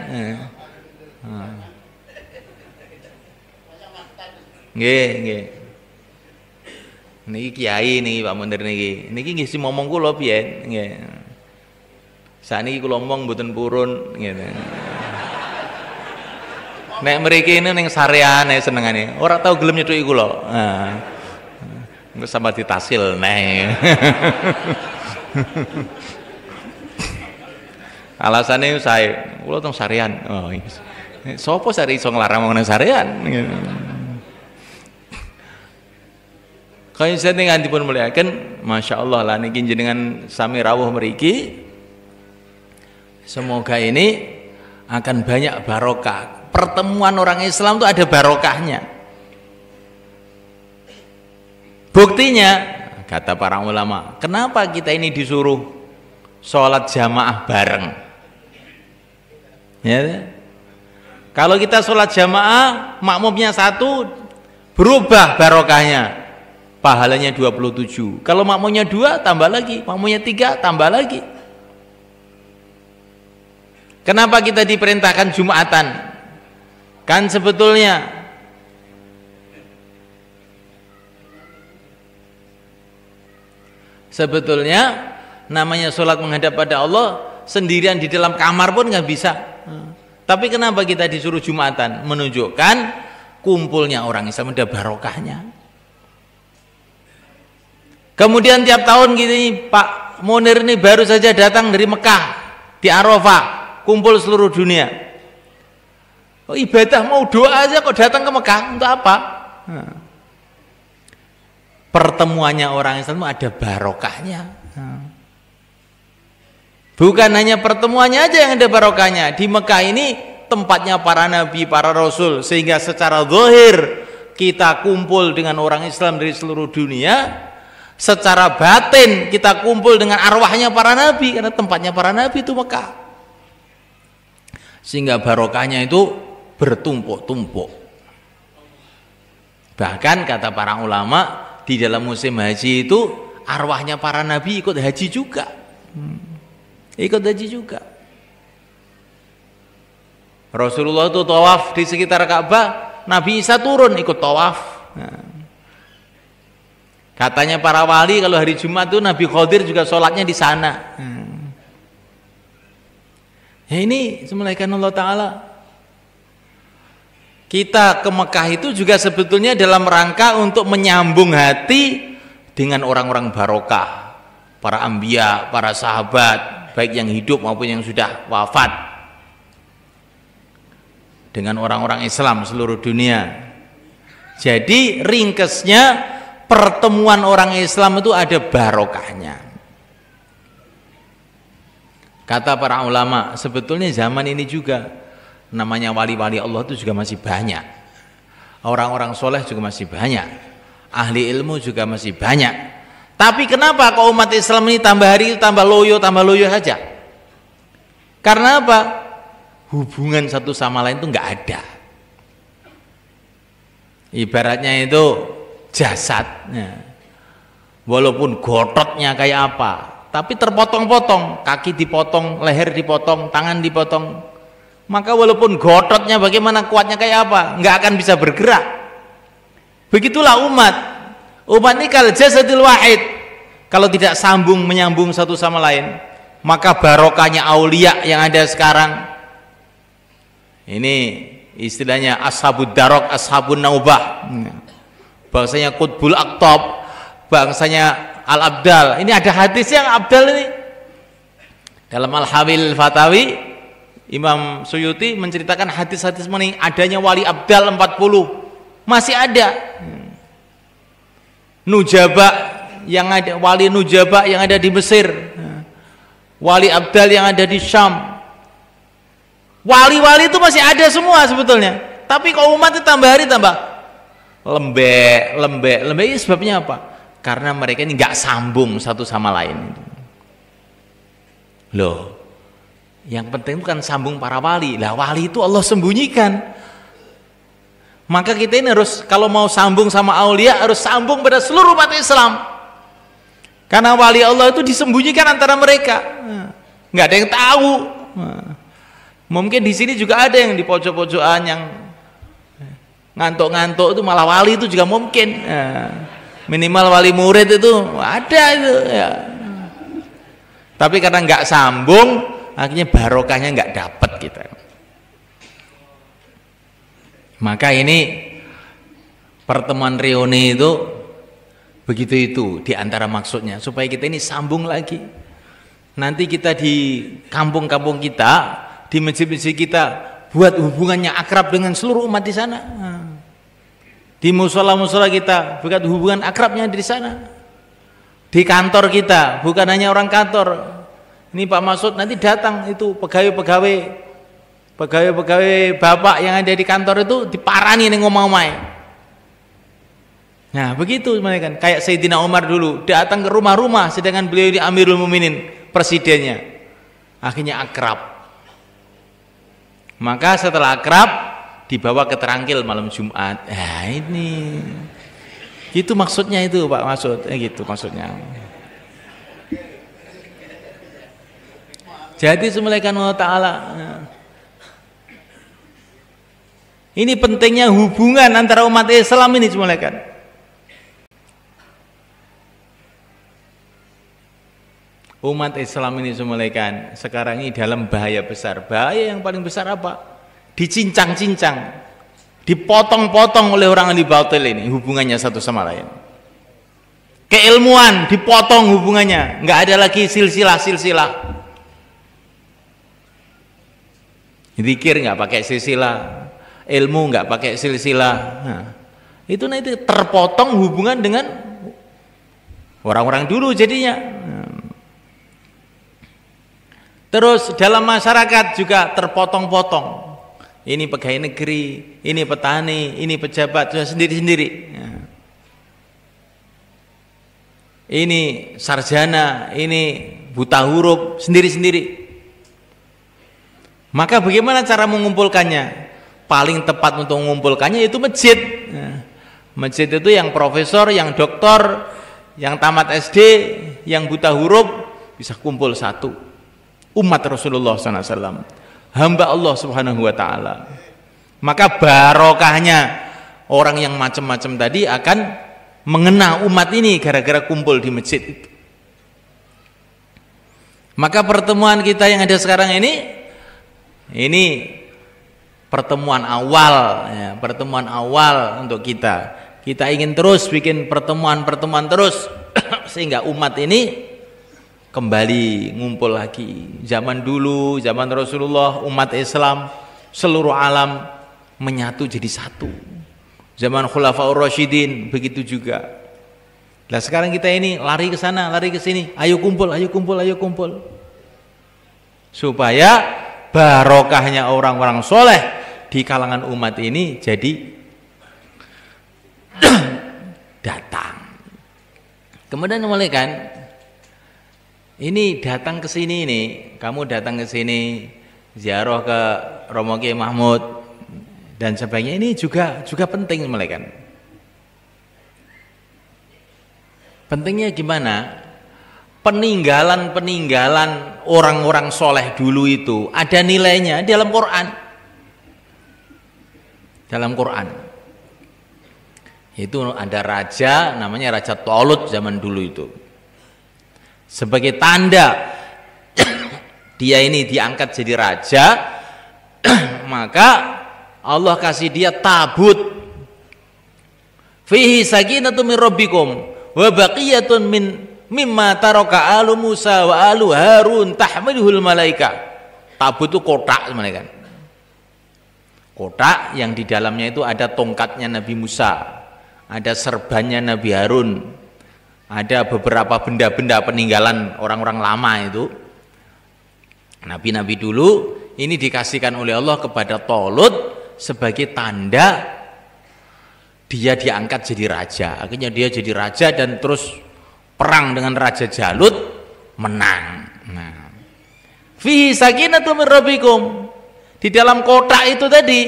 Nggih. Niki kiai niki Pak Munir niki. Niki nggih si ngomong kula piye? Nggih. Saniki kula omong mboten purun ngene. Nek mriki ini ning sareane senengane. Ora tau gelem nyethuki kula. Nah. Engko sampe ditasil neh. Alasane saya, kula teng sarean. Oh, sapa sare iso nglarang wong nang sarean? Kaya saya dengan dipun muliakan, masya Allah lah niki jenengan sami rawuh mriki. Semoga ini akan banyak barokah. Pertemuan orang Islam itu ada barokahnya. Buktinya, kata para ulama, kenapa kita ini disuruh sholat jamaah bareng? Ya, kalau kita sholat jamaah, makmumnya satu, berubah barokahnya. Pahalanya 27. Kalau makmumnya 2, tambah lagi. Makmumnya 3, tambah lagi. Kenapa kita diperintahkan Jumatan? Kan sebetulnya namanya sholat menghadap pada Allah, sendirian di dalam kamar pun nggak bisa. Tapi kenapa kita disuruh Jumatan? Menunjukkan kumpulnya orang Islam, ada barokahnya. Kemudian tiap tahun gini, Pak Munir ini baru saja datang dari Mekah, di Arafah, kumpul seluruh dunia. Oh, ibadah mau doa aja kok datang ke Mekah, untuk apa? Pertemuannya orang Islam ada barokahnya. Bukan hanya pertemuannya aja yang ada barokahnya. Di Mekah ini tempatnya para nabi, para rasul, sehingga secara zahir kita kumpul dengan orang Islam dari seluruh dunia. Secara batin kita kumpul dengan arwahnya para nabi, karena tempatnya para nabi itu Mekah. Sehingga barokahnya itu bertumpuk-tumpuk. Bahkan kata para ulama, di dalam musim haji itu arwahnya para nabi ikut haji juga. Ikut haji juga. Rasulullah itu tawaf di sekitar Ka'bah, Nabi Isa turun ikut tawaf. Katanya para wali kalau hari Jumat itu Nabi Khadir juga sholatnya di sana. Ya ini semulaikan Allah Ta'ala. Kita ke Mekah itu juga sebetulnya dalam rangka untuk menyambung hati dengan orang-orang barokah, para anbiya, para sahabat, baik yang hidup maupun yang sudah wafat, dengan orang-orang Islam seluruh dunia. Jadi ringkesnya, pertemuan orang Islam itu ada barokahnya. Kata para ulama, sebetulnya zaman ini juga namanya wali-wali Allah itu juga masih banyak, orang-orang soleh juga masih banyak, ahli ilmu juga masih banyak. Tapi kenapa kok umat Islam ini tambah hari itu tambah loyo saja? Karena apa? Hubungan satu sama lain itu nggak ada. Ibaratnya itu jasadnya, walaupun gototnya kayak apa, tapi terpotong-potong, kaki dipotong, leher dipotong, tangan dipotong, maka walaupun gototnya bagaimana kuatnya kayak apa, nggak akan bisa bergerak. Begitulah umat ini kal jasadil wahid, kalau tidak sambung menyambung satu sama lain, maka barokahnya aulia yang ada sekarang ini istilahnya ashabud darok, ashabun naubah, bangsanya qutbul aktab, bangsanya al-abdal. Ini ada hadis yang abdal ini dalam al-hawil fatawi. Imam Suyuti menceritakan hadis-hadis mengenai adanya wali abdal 40, masih ada. Nujaba yang ada, wali nujaba yang ada di Mesir, wali abdal yang ada di Syam. Wali-wali itu masih ada semua sebetulnya. Tapi kalau umat itu tambah hari tambah lembek. Ini sebabnya apa? Karena mereka ini nggak sambung satu sama lain. Loh, yang penting itu kan sambung para wali. Lah wali itu Allah sembunyikan. Maka kita ini harus, kalau mau sambung sama aulia, harus sambung pada seluruh umat Islam. Karena wali Allah itu disembunyikan antara mereka, nggak ada yang tahu. Mungkin di sini juga ada yang di pojok-pojokan yang ngantuk-ngantuk itu malah wali itu juga mungkin. Minimal wali murid itu ada itu ya. Tapi karena nggak sambung, akhirnya barokahnya nggak dapat kita. Maka ini pertemuan reuni itu begitu, itu diantara maksudnya supaya kita ini sambung lagi. Nanti kita di kampung-kampung kita, di masjid-masjid kita, buat hubungannya akrab dengan seluruh umat di sana. Di musola-musola kita, buat hubungan akrabnya di sana. Di kantor kita, bukan hanya orang kantor. Ini Pak Masud nanti datang itu pegawai bapak yang ada di kantor itu diparani nih ngomong-ngomong. Nah begitu mereka kan, kayak Sayyidina Umar dulu datang ke rumah-rumah sedangkan beliau di Amirul Mukminin, presidennya, akhirnya akrab. Maka setelah akrab dibawa ke Terangkil malam Jumat. Nah ini gitu maksudnya itu Pak Masud, gitu maksudnya. Jadi semulaikan Allah Ta'ala, ini pentingnya hubungan antara umat Islam ini semulaikan. Umat Islam ini semulaikan sekarang ini dalam bahaya besar. Bahaya yang paling besar apa? Dicincang-cincang, dipotong-potong oleh orang yang dibatil ini hubungannya satu sama lain. Keilmuan dipotong hubungannya, nggak ada lagi silsilah. Zikir nggak pakai silsilah, ilmu nggak pakai silsilah. Nah, itu nanti terpotong hubungan dengan orang-orang dulu jadinya. Terus dalam masyarakat juga terpotong-potong. Ini pegawai negeri, ini petani, ini pejabat sudah sendiri-sendiri. Ini sarjana, ini buta huruf sendiri-sendiri. Maka bagaimana cara mengumpulkannya? Paling tepat untuk mengumpulkannya itu masjid. Masjid itu yang profesor, yang doktor, yang tamat SD, yang buta huruf bisa kumpul satu. Umat Rasulullah SAW, hamba Allah Subhanahu Wa Taala. Maka barokahnya orang yang macam-macam tadi akan mengena umat ini gara-gara kumpul di masjid itu. Maka pertemuan kita yang ada sekarang ini pertemuan awal, ya, pertemuan awal untuk kita. Kita ingin terus bikin pertemuan-pertemuan terus sehingga umat ini kembali ngumpul lagi. Zaman dulu, zaman Rasulullah, umat Islam seluruh alam menyatu jadi satu. Zaman Khulafaur Rasyidin begitu juga. Nah sekarang kita ini lari ke sana, lari ke sini. Ayo kumpul, ayo kumpul, ayo kumpul. Supaya barokahnya orang-orang soleh di kalangan umat ini jadi datang. Kemudian mulai kan, ini datang ke sini nih, kamu datang ke sini ziarah ke Romo Kiai Mahmud dan sebagainya, ini juga penting mulai kan. Pentingnya gimana? Peninggalan orang-orang soleh dulu itu ada nilainya dalam Quran. Dalam Quran itu ada raja namanya Raja Talut zaman dulu itu, sebagai tanda dia ini diangkat jadi raja maka Allah kasih dia tabut fihi sakinatun min rabbikum wa baqiyatun mimma taraka alu Musa wa alu Harun tahmiluhul malaika. Tabut itu kotak sebenarnya kan, kotak yang di dalamnya itu ada tongkatnya Nabi Musa, ada serbannya Nabi Harun, ada beberapa benda-benda peninggalan orang-orang lama itu. Nabi-nabi dulu ini dikasihkan oleh Allah kepada Talut sebagai tanda dia diangkat jadi raja. Akhirnya dia jadi raja dan terus perang dengan Raja Jalut, menang. Nah, fihi sakinatun min rabbikum. Di dalam kotak itu tadi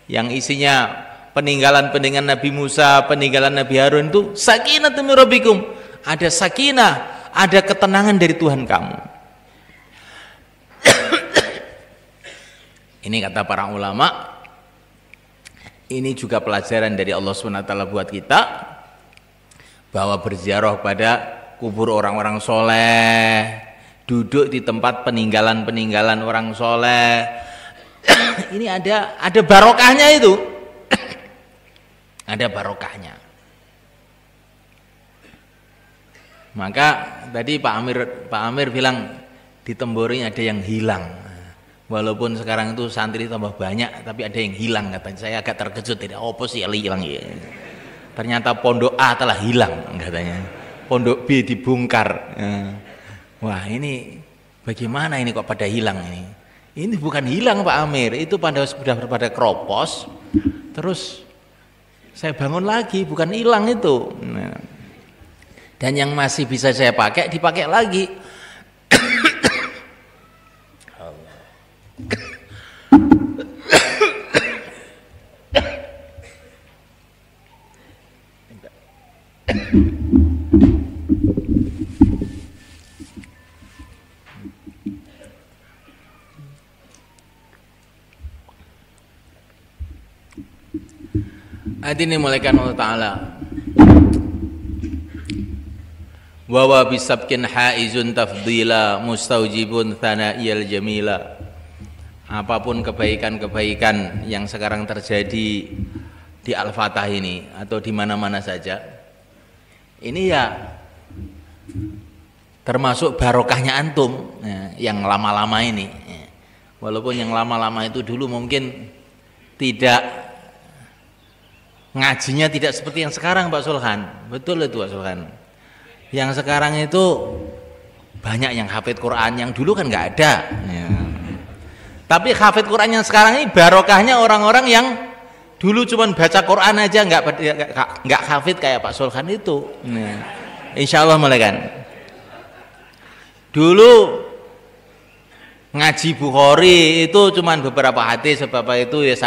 yang isinya peninggalan-peninggalan Nabi Musa, peninggalan Nabi Harun itu sakinatun min rabbikum. Ada sakinah, ada ketenangan dari Tuhan kamu. Ini kata para ulama, ini juga pelajaran dari Allah SWT buat kita, bahwa berziarah pada kubur orang-orang soleh, duduk di tempat peninggalan-peninggalan orang soleh, ini ada barokahnya itu. Ada barokahnya. Maka tadi Pak Amir bilang di Tembori ada yang hilang. Walaupun sekarang itu santri tambah banyak, tapi ada yang hilang katanya. Saya agak terkejut, tidak apa sih hilang ya. Ternyata pondok A telah hilang katanya. Pondok B dibongkar. Wah, ini bagaimana ini kok pada hilang ini? Ini bukan hilang Pak Amir, itu sudah pada kropos. Terus saya bangun lagi, bukan hilang itu. Nah, dan yang masih bisa saya pakai dipakai lagi. Adini mulaikan Allah Ta'ala wa wa bisabkin haizun tafdila mustaujibun thana'iyal jamila. Apapun kebaikan-kebaikan yang sekarang terjadi di Al-Fatah ini atau di mana-mana saja, ini ya termasuk barokahnya antum yang lama-lama ini. Walaupun yang lama-lama itu dulu mungkin tidak ngajinya tidak seperti yang sekarang Pak Sulhan. Betul itu Pak Sulhan. Yang sekarang itu banyak yang hafid Quran, yang dulu kan nggak ada ya. Tapi hafid Quran yang sekarang ini barokahnya orang-orang yang dulu cuma baca Quran aja nggak hafid kayak Pak Sulhan itu ya. Insya Allah mulai kan. Dulu ngaji Bukhari itu cuma beberapa hadis, sebab itu ya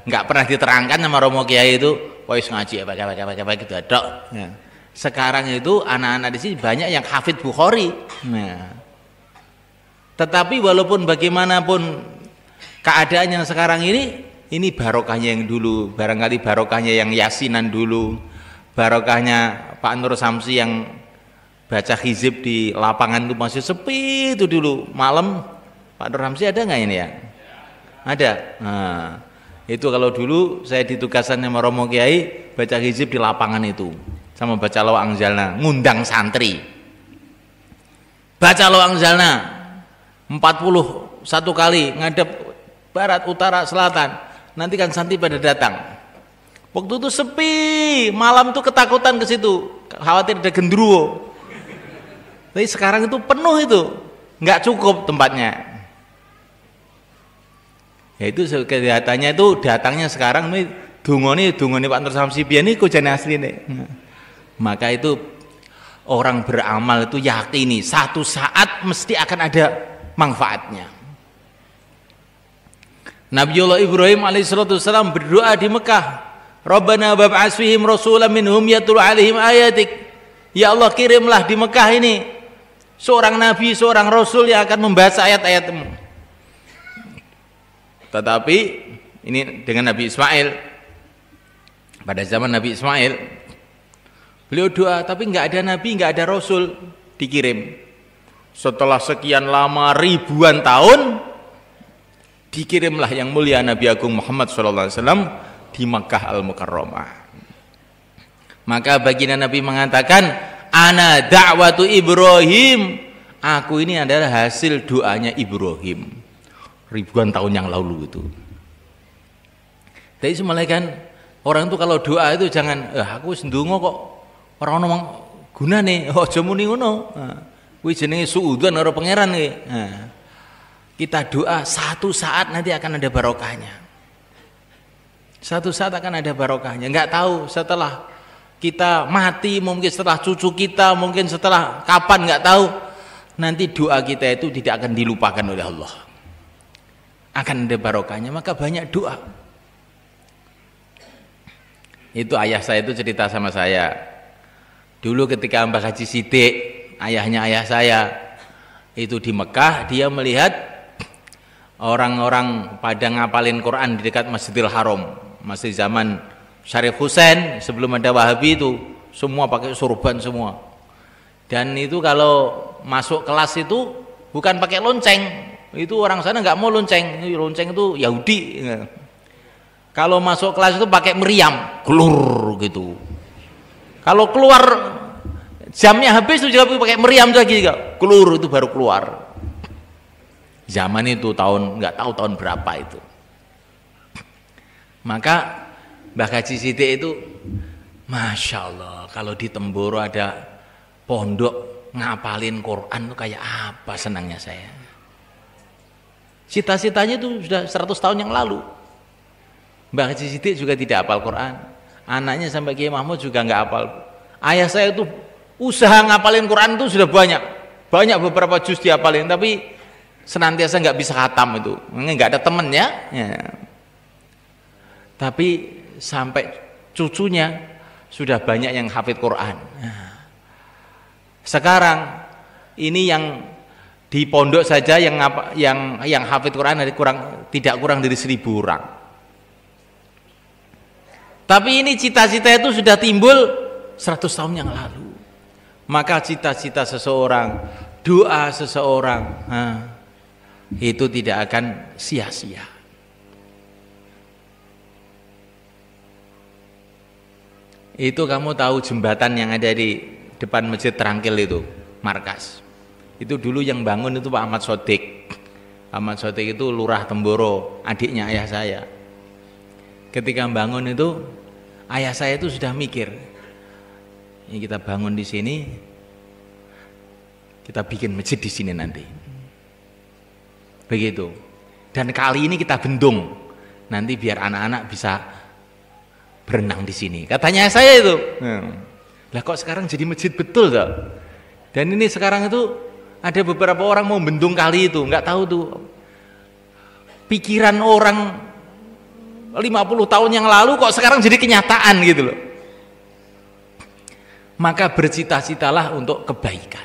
nggak pernah diterangkan sama Romo Kiai itu, wis ngaji apa gitu ada. Ya. Sekarang itu anak-anak di sini banyak yang hafid Bukhari. Nah, tetapi walaupun bagaimanapun keadaan yang sekarang ini barokahnya yang dulu, barangkali barokahnya yang Yasinan dulu, barokahnya Pak Nur Samsi yang baca hizib di lapangan itu masih sepi itu dulu malam. Pak Nur Samsi ada nggak ini ya? Ada. Nah, itu kalau dulu saya ditugasan sama Romo Kiai baca hizib di lapangan itu sama baca lawang jalna, ngundang santri. Baca lawang jalna 41 kali ngadep barat, utara, selatan. Nanti kan santri pada datang. Waktu itu sepi, malam itu ketakutan ke situ, khawatir ada gendruwo. Tapi sekarang itu penuh itu, nggak cukup tempatnya. Ya itu kelihatannya itu datangnya sekarang nih dungoni Pak Nur Samsibian ini kujane asli nih. Maka itu orang beramal itu yakini satu saat mesti akan ada manfaatnya. Nabiullah Ibrahim alaihissalam berdoa di Mekah, Rabbana bab'ats fihim rasulan minhum yatlu alaihim ayatik. Ya Allah, kirimlah di Mekah ini seorang nabi, seorang rasul yang akan membaca ayat-ayat-Mu. Tetapi ini dengan Nabi Ismail, pada zaman Nabi Ismail beliau doa, tapi nggak ada nabi, nggak ada rasul dikirim. Setelah sekian lama ribuan tahun dikirimlah yang mulia Nabi Agung Muhammad SAW di Makkah Al-Mukarramah. Maka baginda Nabi mengatakan, ana da'watu Ibrahim, aku ini adalah hasil doanya Ibrahim ribuan tahun yang lalu itu. Jadi semalaikan kan orang itu kalau doa itu jangan aku sendungo kok orang ngomong gunane aja muni ngono. Kuwi jenenge suudzon karo pangeran iki. Kita doa satu saat nanti akan ada barokahnya. Satu saat akan ada barokahnya. Enggak tahu setelah kita mati, mungkin setelah cucu kita, mungkin setelah kapan enggak tahu. Nanti doa kita itu tidak akan dilupakan oleh Allah. Akan ada barokahnya, maka banyak doa. Itu ayah saya itu cerita sama saya. Dulu ketika Mbah Haji Sidik, ayahnya ayah saya, itu di Mekah, dia melihat orang-orang pada ngapalin Quran di dekat Masjidil Haram. Masih zaman Syarif Husain, sebelum ada Wahabi itu, semua pakai sorban semua. Dan itu kalau masuk kelas itu bukan pakai lonceng. Itu orang sana nggak mau lonceng. Lonceng itu Yahudi. Kalau masuk kelas itu pakai meriam, kelur gitu. Kalau keluar jamnya habis itu juga pakai meriam lagi, kelur itu baru keluar. Zaman itu tahun nggak tahu tahun berapa itu. Maka Mbah Haji Sidik itu, masya Allah, kalau di Temboro ada pondok ngapalin Quran itu kayak apa senangnya saya. Cita-citanya itu sudah 100 tahun yang lalu. Mbah Haji Sidik juga tidak hafal Quran. Anaknya sampai Kiai Mahmud juga nggak hafal. Ayah saya itu usaha ngapalin Quran itu sudah banyak. Banyak beberapa juz dihafalin, tapi senantiasa nggak bisa khatam itu. Nggak ada temennya. Ya. Tapi sampai cucunya sudah banyak yang hafid Quran. Nah. Sekarang ini yang di pondok saja yang hafid Quran tidak kurang dari 1000 orang. Tapi ini cita-cita itu sudah timbul 100 tahun yang lalu. Maka cita-cita seseorang, doa seseorang, itu tidak akan sia-sia. Itu kamu tahu jembatan yang ada di depan Masjid Trangkil itu, markas. Itu dulu yang bangun itu Pak Ahmad Sodik. Ahmad Sodik itu lurah Temboro, adiknya ayah saya. Ketika bangun itu, ayah saya itu sudah mikir, ini kita bangun di sini, kita bikin masjid di sini nanti. Begitu. Dan kali ini kita bendung, nanti biar anak-anak bisa berenang di sini. Katanya saya itu. Lah kok sekarang jadi masjid betul toh? Dan ini sekarang itu ada beberapa orang mau bendung kali itu, nggak tahu tuh. Pikiran orang 50 tahun yang lalu kok sekarang jadi kenyataan gitu loh. Maka bercita-citalah untuk kebaikan.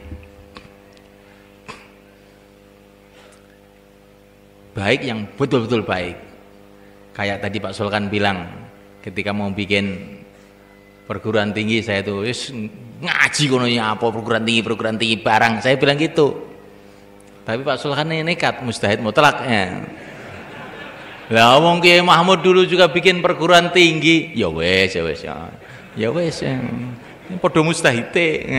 Baik yang betul-betul baik. Kayak tadi Pak Sulkan bilang, ketika mau bikin perguruan tinggi, saya tuh ngaji kono ya apa perguruan tinggi barang, saya bilang gitu. Tapi Pak Sulkan ini nekat, mustahid mutlak ya. Lah wong Kiai Mahmud dulu juga bikin perguruan tinggi. Ya wes, ya wes ya. Ya wes. Ini padha mustahite.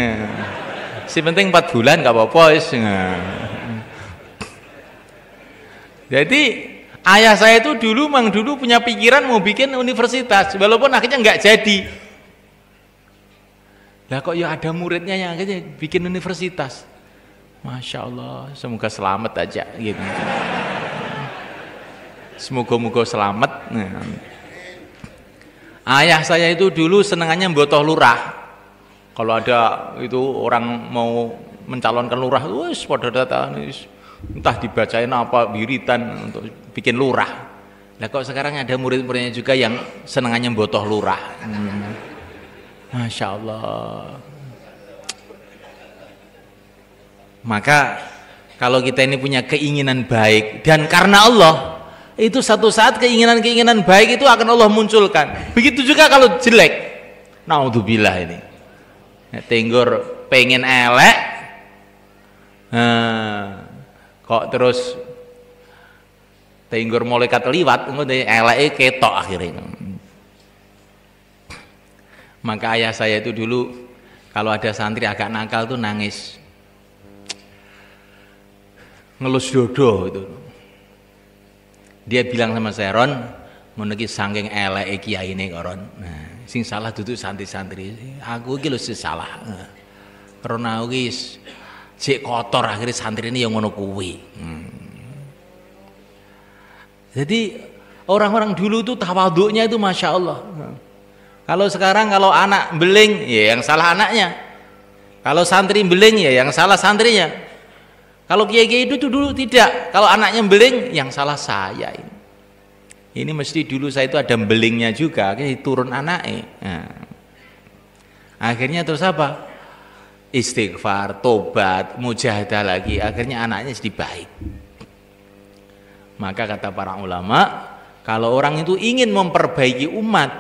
Si penting 4 bulan gak apa-apa wis. Jadi ayah saya itu dulu punya pikiran mau bikin universitas, walaupun akhirnya nggak jadi. Lah kok ya ada muridnya yang akhirnya bikin universitas. Masya Allah, semoga selamat aja gitu. Semoga-moga selamat. Ayah saya itu dulu senengannya mbotoh lurah. Kalau ada itu orang mau mencalonkan lurah, wis pada datang, entah dibacain apa wiritan untuk bikin lurah. Lah kok sekarang ada murid-muridnya juga yang senengannya mbotoh lurah. Masya Allah. Maka kalau kita ini punya keinginan baik dan karena Allah, itu satu saat keinginan-keinginan baik itu akan Allah munculkan. Begitu juga kalau jelek. Naudzubillah ini. Tenggor pengen elek, kok terus tenggor malaikat liwat, eleke ketok akhirnya. Maka ayah saya itu dulu kalau ada santri agak nakal tuh nangis. Ngelus dodo itu. Dia bilang sama saya, Ron, ngono iki saking eleke kiyaine kok Ron. Nah, sing salah duduk santri-santri. Aku iki lho sing salah. Ron aku iki sik kotor akhirnya santri ini yang ngono kuwi. Jadi orang-orang dulu itu tawaduknya itu Masya Allah. Kalau sekarang kalau anak beling ya yang salah anaknya. Kalau santri beling ya yang salah santrinya. Kalau kiai-kiai itu dulu tidak. Kalau anaknya beling, yang salah saya ini. Ini mesti dulu saya itu ada belingnya juga, akhirnya turun anaknya. Nah. Akhirnya terus apa? Istighfar, tobat, mujahadah lagi. Akhirnya anaknya jadi baik. Maka kata para ulama, kalau orang itu ingin memperbaiki umat,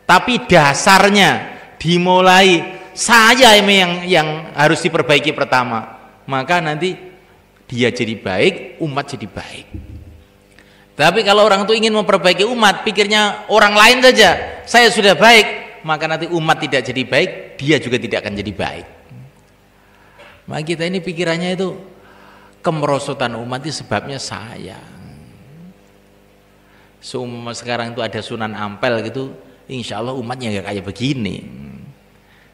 tapi dasarnya dimulai saya yang harus diperbaiki pertama, maka nanti dia jadi baik, umat jadi baik. Tapi kalau orang itu ingin memperbaiki umat, pikirnya orang lain saja, saya sudah baik, maka nanti umat tidak jadi baik, dia juga tidak akan jadi baik. Maka kita ini pikirannya itu kemerosotan umat itu sebabnya saya. Sekarang itu ada Sunan Ampel gitu, insya Allah umatnya gak kayak begini.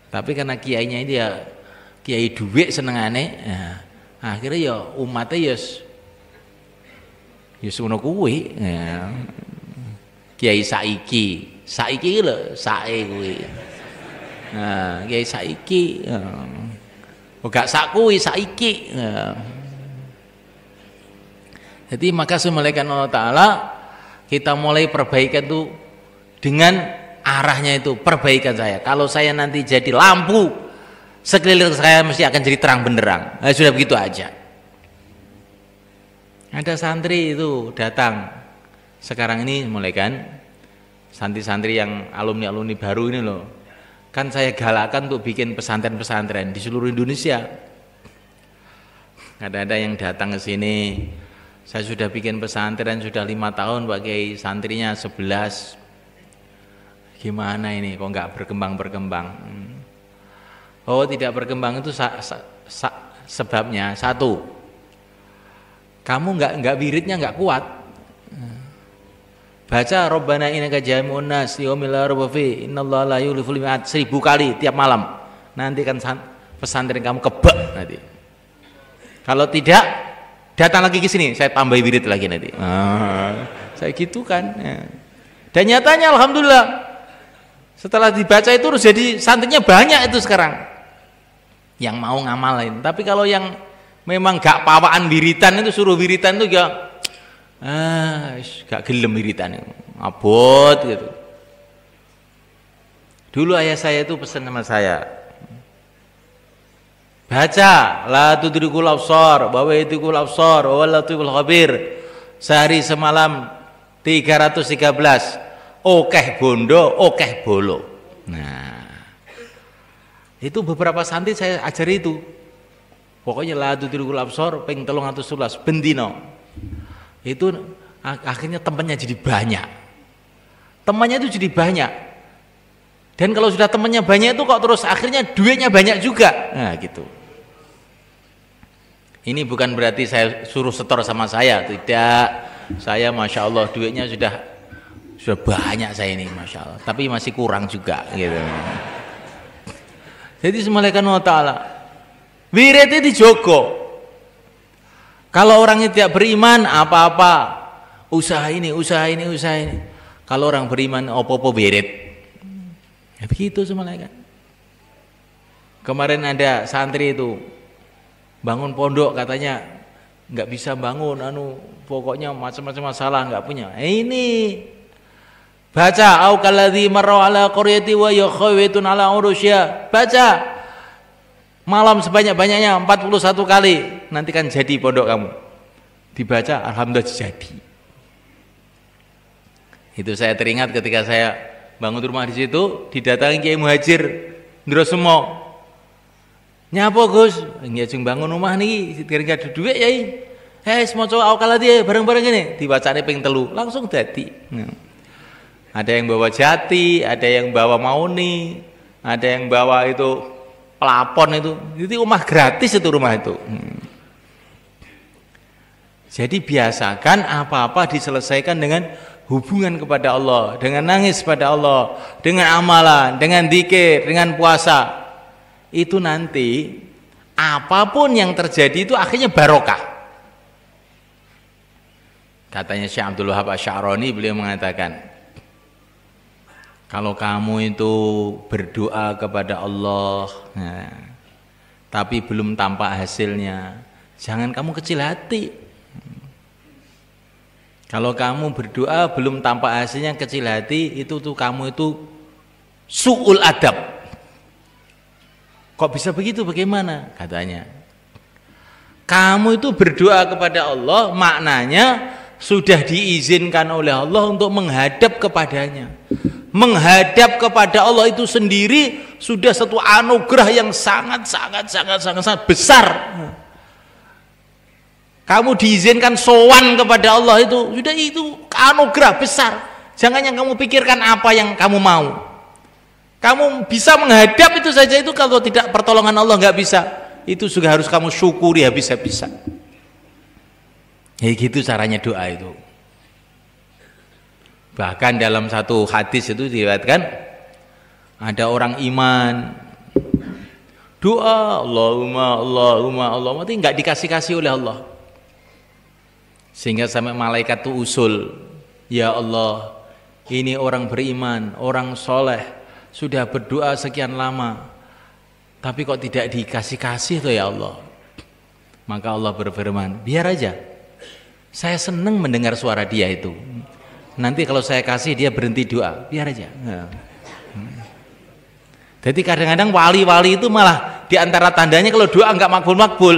Tapi karena kiainya ini ya kiai duit senengane, ya, akhirnya ya umatnya ya semono kuwi. Ya. Kiai saiki lho, sae kuwi. Nah, kiai saiki. Ya. Gak sak kuwi saiki. Ya. Jadi maka semulaikan Allah Ta'ala kita mulai perbaikan itu dengan arahnya itu perbaikan saya. Kalau saya nanti jadi lampu sekeliling saya mesti akan jadi terang benderang. Nah, sudah begitu aja. Ada santri itu datang sekarang ini mulai kan santri-santri yang alumni baru ini loh. Kan saya galakkan untuk bikin pesantren-pesantren di seluruh Indonesia. Ada yang datang ke sini. Saya sudah bikin pesantren sudah 5 tahun, Pak Kiai, santrinya 11. Gimana ini kok nggak berkembang? Oh, tidak berkembang itu sebabnya satu, kamu nggak wiridnya nggak kuat. Baca Rabbana innaka jami'un nas liyaumil la raiba fihi innallaha la yukhliful mi'ad 1000 kali tiap malam. Nanti kan pesantren kamu kebek nanti. Kalau tidak, datang lagi ke sini, saya tambah wirid lagi nanti. Saya gitu kan. Dan nyatanya alhamdulillah setelah dibaca itu harus jadi santrinya banyak itu sekarang yang mau ngamalin. Tapi kalau yang memang gak pawaan wiritan itu suruh wiritan itu ya gak gelem wiritan, abot gitu. Dulu ayah saya itu pesan sama saya, baca la tudrikul absar wa yudrikul absar wa latiful khabir sehari semalam 313. Okeh bondo, okeh bolo. Nah, itu beberapa santri saya ajari itu. Pokoknya la tudrikul absar ping 311 bendino. Itu akhirnya temannya jadi banyak. Temannya itu jadi banyak. Dan kalau sudah temannya banyak itu kok terus akhirnya duitnya banyak juga. Nah gitu. Ini bukan berarti saya suruh setor sama saya, tidak. Saya Masya Allah duitnya sudah banyak saya ini Masya Allah. Tapi masih kurang juga gitu. Jadi semalekan wa ta'ala wirid itu dijogo. Kalau orangnya tidak beriman apa-apa, usaha ini. Kalau orang beriman apa-apa wirid. Ya begitu semalekan. Kemarin ada santri itu bangun pondok katanya nggak bisa bangun, pokoknya macam-macam masalah nggak punya. Ini baca au kalladzi marra ala qaryati wa yakhawitun ala urusya. Baca malam sebanyak-banyaknya 41 kali, nanti kan jadi pondok kamu. Dibaca alhamdulillah jadi. Itu saya teringat ketika saya bangun rumah di situ, didatangi Kiai Muhajir Ndrosemo. Nyapa Gus? Nggih jeng bangun rumah niki, gara-gara ada duit yai. Semoco au kalladzi bareng-bareng ini dibacane ping 3, langsung dadi. Ada yang bawa jati, ada yang bawa mauni, ada yang bawa itu pelapon itu. Jadi rumah gratis itu rumah itu. Jadi biasakan apa-apa diselesaikan dengan hubungan kepada Allah, dengan nangis pada Allah, dengan amalan, dengan zikir, dengan puasa. Itu nanti apapun yang terjadi itu akhirnya barokah. Katanya Syekh Abdul Wahab Asy'arani, beliau mengatakan, kalau kamu itu berdoa kepada Allah, tapi belum tampak hasilnya, jangan kamu kecil hati. Kalau kamu berdoa belum tampak hasilnya kecil hati, itu tuh kamu itu su'ul adab. Kok bisa begitu? Bagaimana? Katanya, kamu itu berdoa kepada Allah, maknanya sudah diizinkan oleh Allah untuk menghadap kepadanya. Menghadap kepada Allah itu sendiri sudah satu anugerah yang sangat besar. Kamu diizinkan sowan kepada Allah itu sudah itu anugerah besar. Jangan yang kamu pikirkan apa yang kamu mau. Kamu bisa menghadap itu saja, itu kalau tidak pertolongan Allah nggak bisa. Itu juga harus kamu syukuri habis-habisan. Ya gitu caranya doa itu. Bahkan dalam satu hadis itu diriwayatkan ada orang iman doa Allahumma tapi nggak dikasih-kasih oleh Allah, sehingga sampai malaikat itu usul, ya Allah, ini orang beriman, orang soleh, sudah berdoa sekian lama tapi kok tidak dikasih-kasih tuh ya Allah. Maka Allah berfirman, biar aja, saya senang mendengar suara dia itu. Nanti kalau saya kasih dia berhenti doa, biar aja. Jadi kadang-kadang wali-wali itu malah diantara tandanya kalau doa nggak makbul-makbul.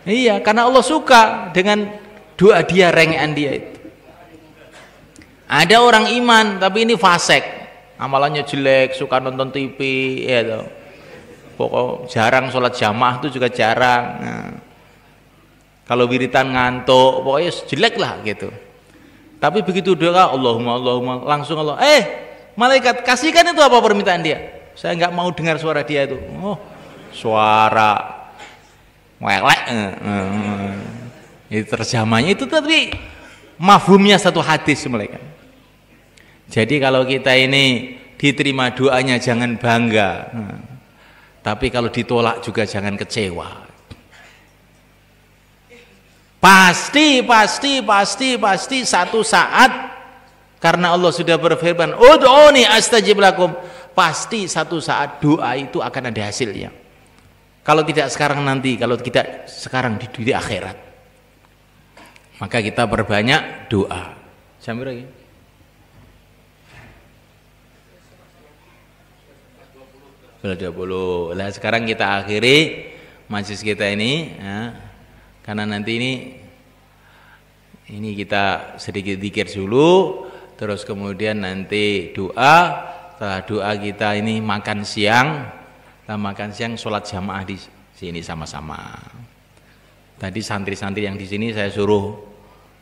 Iya, karena Allah suka dengan doa dia, rengean dia itu. Ada orang iman tapi ini fasik, amalannya jelek, suka nonton TV, ya toh. Pokok jarang sholat jamaah itu juga jarang. Kalau wiritan ngantuk, pokoknya jelek lah gitu. Tapi begitu doa Allahumma langsung Allah, malaikat kasihkan itu apa permintaan dia. Saya nggak mau dengar suara dia itu. Oh, suara welek. Itu terjemahnya itu, tapi mafhumnya satu hadis malaikat. Jadi kalau kita ini diterima doanya jangan bangga. Tapi kalau ditolak juga jangan kecewa. Pasti satu saat, karena Allah sudah berfirman ud'uni astajib lakum, pasti satu saat doa itu akan ada hasilnya. Kalau tidak sekarang nanti, kalau tidak sekarang di akhirat. Maka kita perbanyak doa. Sampai lagi. Sudah 20. Nah, sekarang kita akhiri majelis kita ini ya. Karena nanti ini kita sedikit zikir dulu, terus kemudian nanti doa. Setelah doa kita ini makan siang, sholat jamaah di sini sama-sama. Tadi santri-santri yang di sini saya suruh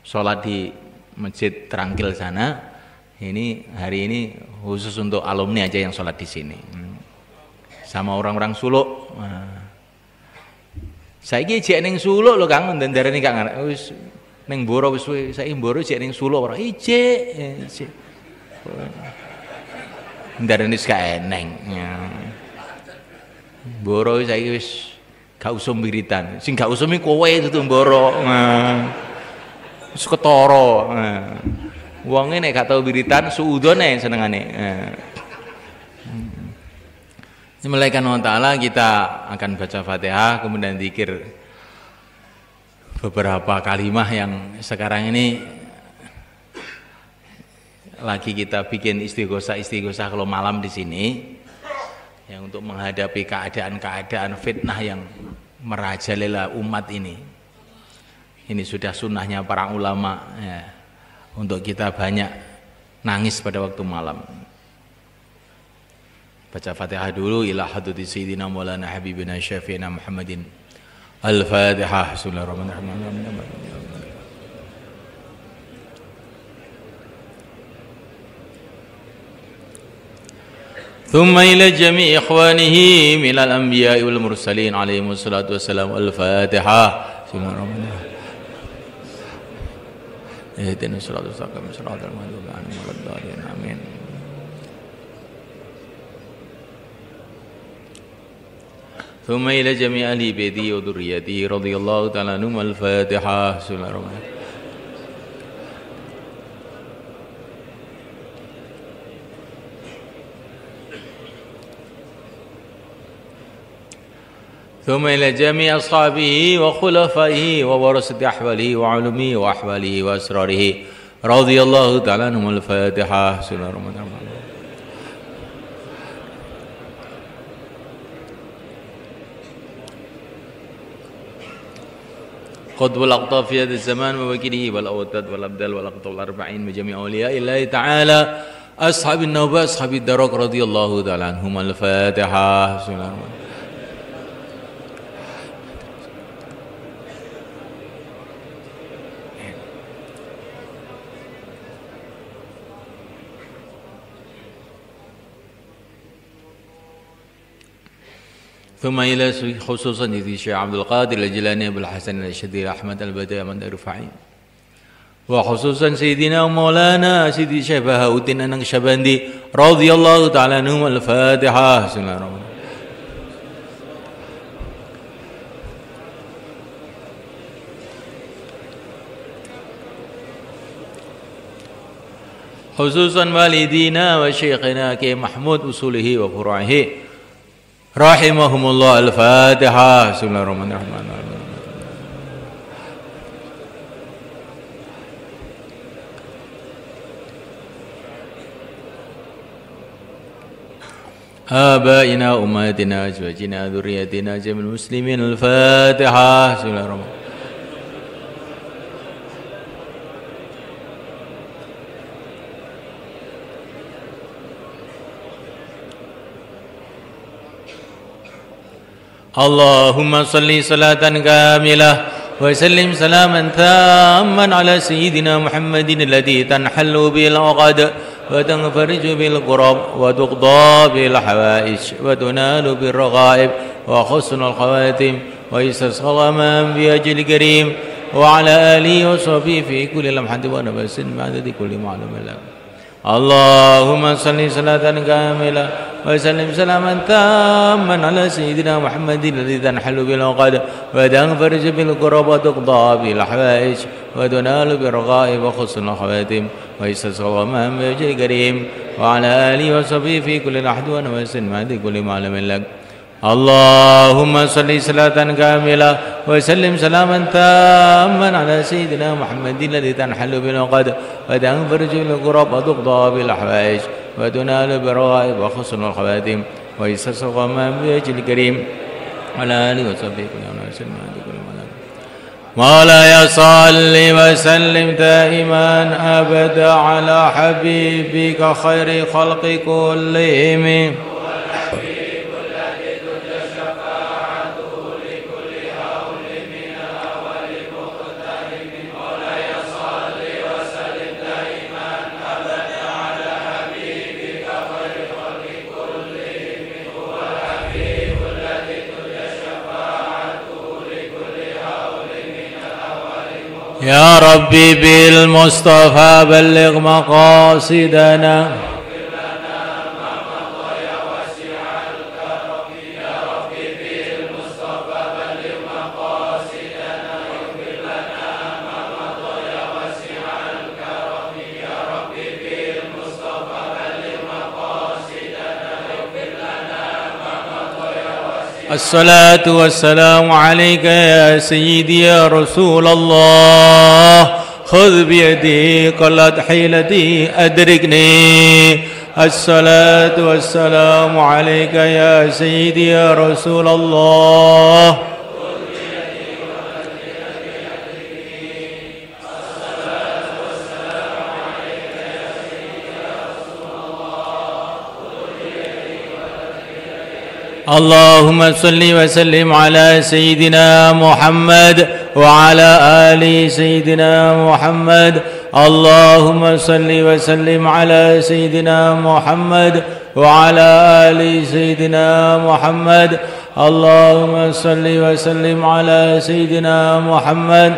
sholat di Masjid Trangkil sana. Ini hari ini khusus untuk alumni aja yang sholat di sini. Sama orang-orang Suluk. Saiki jek ning Suluk lho Kang, ndarani Kang wis ning Mboro wis saiki Mboro jek ning Suluk ora ijek. Ndarani wis gak eneng. Mboro saiki wis gak usum wiritan. Sing gak usumi kowe itu Mboro. Wis ketara. Wonge nek gak tau wiritan suudone senengane. Dimulaikan Allah Ta'ala, kita akan baca Fatihah, kemudian zikir beberapa kalimah yang sekarang ini lagi kita bikin istighosah kalau malam di sini, yang untuk menghadapi keadaan-keadaan fitnah yang merajalela umat ini. Ini sudah sunnahnya para ulama ya, untuk kita banyak nangis pada waktu malam. Baca Fatihah dulu. Ila hadrati sayyidina maulana habibina syafi'ina Muhammadin. Al-Fatihah. Bismillahirrahmanirrahim. Thumma ila jami' ikhwanihi minal anbiya'i wal mursalin alaihimus salatu wassalam. Al-Fatihah. Bismillahirrahmanirrahim. Ihdinas siratal mustaqim siratal maghdubi 'alaihim waladdallin. Amin. ثم إلى جميع أهل بيته وذريته رضي الله تعالى عنهم. الفاتحة. بسم الله الرحمن الرحيم. ثم إلى جميع أصحابه وخلفائه وورثة أحواله وعلومه وأحواله وأسراره رضي الله تعالى عنهم. الفاتحة. بسم الله الرحمن الرحيم. قطب الأقطاب في هذا الزمان ووكيله والأوتاد والأبدال والأقطاب الأربعين بجميع أولياء الله تعالى أصحاب النوبة أصحاب الدرك رضي الله تعالى عنهم. الفاتحة. بسم الله الرحمن الرحيم. ثم إلى خصوصا سيدي الشيخ عبد القادر الجيلاني أبو الحسن الأشعري أحمد البدوي من الرفاعي، وخصوصا سيدنا ومولانا سيدي الشيخ بهاء الدين النقشبندي رضي الله تعالى عنهم. الفاتحة. بسم الله الرحمن الرحيم. خصوصا والدينا وشيخنا كي محمود أصوله وفروعه رحمهم الله. الفاتحة. بسم الله الرحمن الرحيم. آبائنا أمهاتنا أزواجنا ذرياتنا جميع المسلمين. الفاتحة. بسم الله الرحمن الرحيم. اللهم صل صلاة كاملة وسلم سلاما تاما على سيدنا محمد الذي تنحل به العقد وتنفرج به الكرب وتقضى به الحوائج وتنال به الرغائب وحسن الخواتم ويستسقى الغمام بوجه الكريم وعلى آله وصحبه في كل لمحة ونفس بعدد كل معلوم له. اللهم صل صلاة كاملة وسلم سلاما تاما على سيدنا محمد الذي تنحل به العقد وتنفرج به الكرب وتقضى به الحوائج وتنال به الرغائب وحسن الخواتم ويستسقى الغمام بوجه الكريم وعلى آله وصحبه في كل لحظة ونفس بعدد كل معلوم لك. اللهم صل صلاة كاملة وسلم سلاما تاما على سيدنا محمد الذي تنحل به العقد وتنفرج به الكرب وتقضى به الحوائج وتنال بالرغائب وحسن الخواتم ويستسقى الغمام بوجه الكريم وعلى آله وصحبه وسلم. مولاي صل وسلم دائما أبدا على حبيبك خير خلق كلهم يا ربي بالمصطفى بلغ مقاصدنا الصلاة والسلام عليك يا سيدي يا رسول الله خذ بيدي قلت حيلتي أدركني الصلاة والسلام عليك يا سيدي يا رسول الله اللهم صل وسلم على سيدنا محمد وعلى آل سيدنا محمد اللهم صل وسلم على سيدنا محمد وعلى آل سيدنا محمد اللهم صل وسلم على سيدنا محمد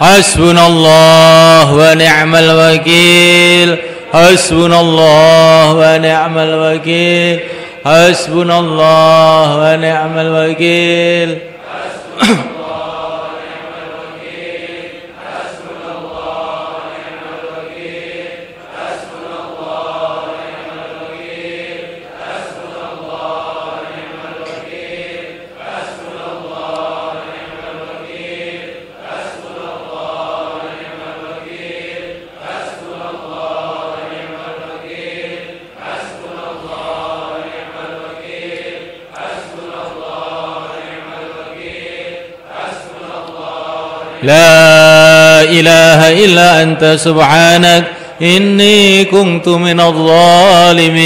حسبنا الله ونعم الوكيل حسبنا الله ونعم الوكيل حسبنا الله ونعم الوكيل لا إله إلا أنت سبحانك إني كنت من الظالمين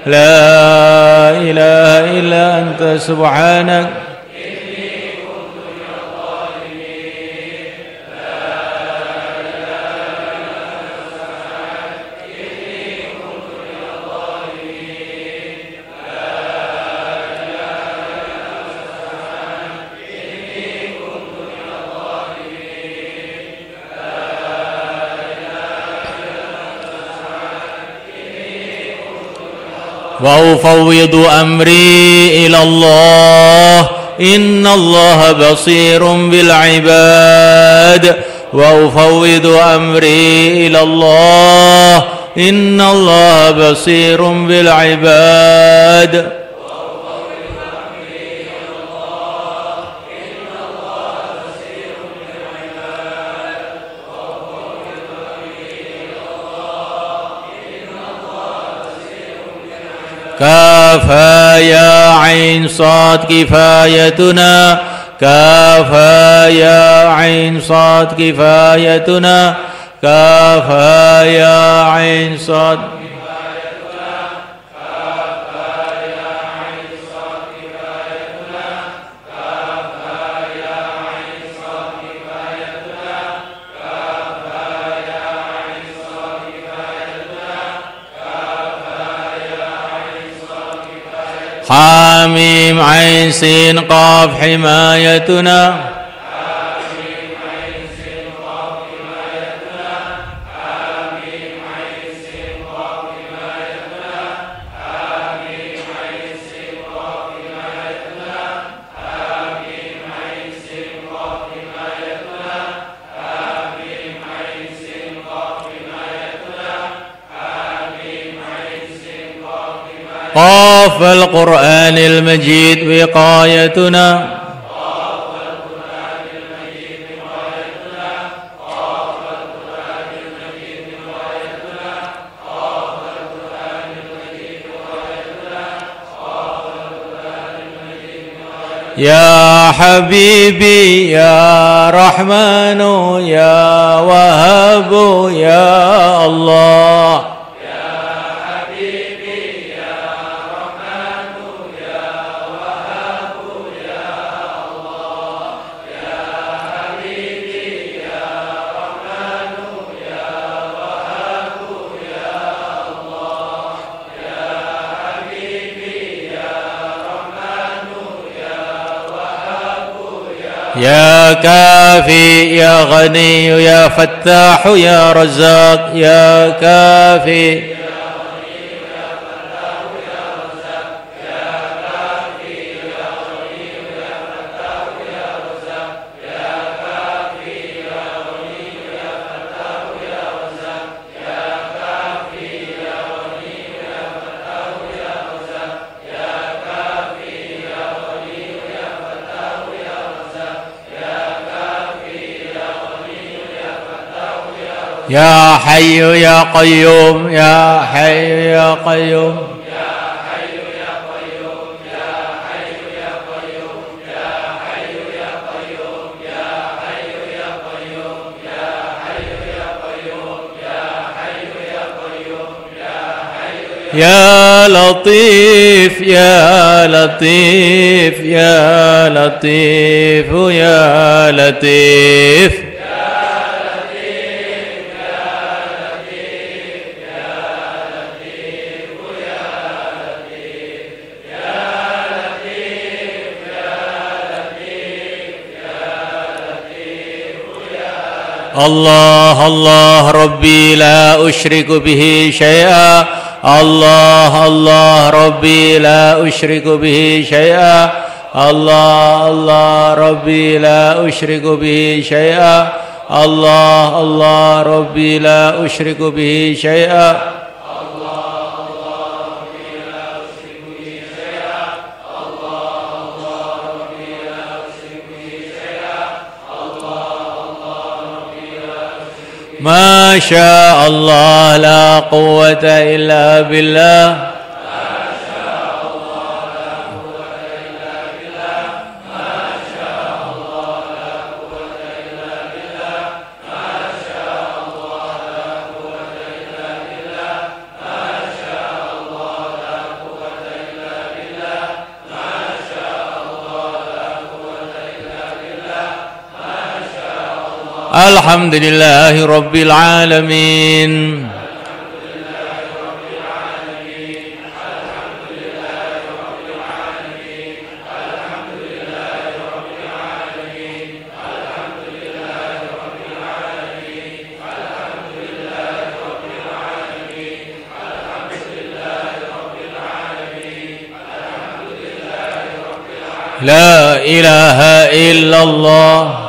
لا إله إلا أنت سبحانك وأفوض أمري إلى الله إن الله بصير بالعباد وأفوض أمري إلى الله إن الله بصير بالعباد كافا يا عين صاد كفايتنا كافا يا عين صاد كفايتنا كافا يا عين صاد حاميم عين سين قاف حمايتنا قاف القرآن المجيد وقايتنا يا حبيبي يا رحمن يا وهاب يا الله يا كافي يا غني يا فتاح يا رزاق يا كافي يا حي يا قيوم يا حي يا قيوم يا حي يا قيوم يا حي يا قيوم يا حي يا قيوم يا حي يا قيوم يا حي يا قيوم يا حي يا قيوم يا حي يا لطيف يا لطيف يا لطيف يا لطيف الله الله ربي لا أشرك به شيئا الله الله ربي لا أشرك به شيئا الله الله ربي لا أشرك به شيئا الله الله ربي لا أشرك به شيئا ما شاء الله لا قوة إلا بالله ما شاء الله لا قوة إلا بالله ما شاء الله لا قوة إلا بالله ما شاء الله لا قوة إلا بالله ما شاء الله لا قوة إلا بالله ما شاء الله لا قوة إلا بالله ما شاء الله الحمد لله رب العالمين لا إله إلا الله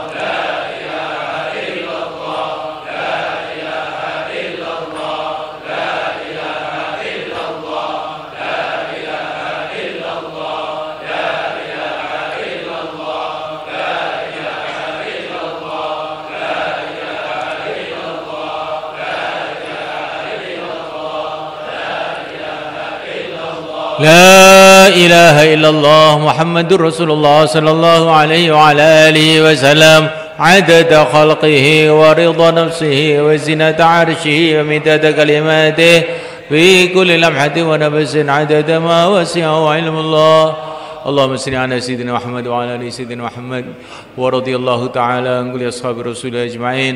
لا إله إلا الله محمد رسول الله صلى الله عليه وعلى آله وسلم عدد خلقه ورضا نفسه وزنة عرشه ومداد كلماته في كل لمحة ونفس عدد ما وسعه علم الله اللهم صل على سيدنا محمد وعلى ال سيدنا محمد ورضي الله تعالى عن كل اصحاب رسول الله اجمعين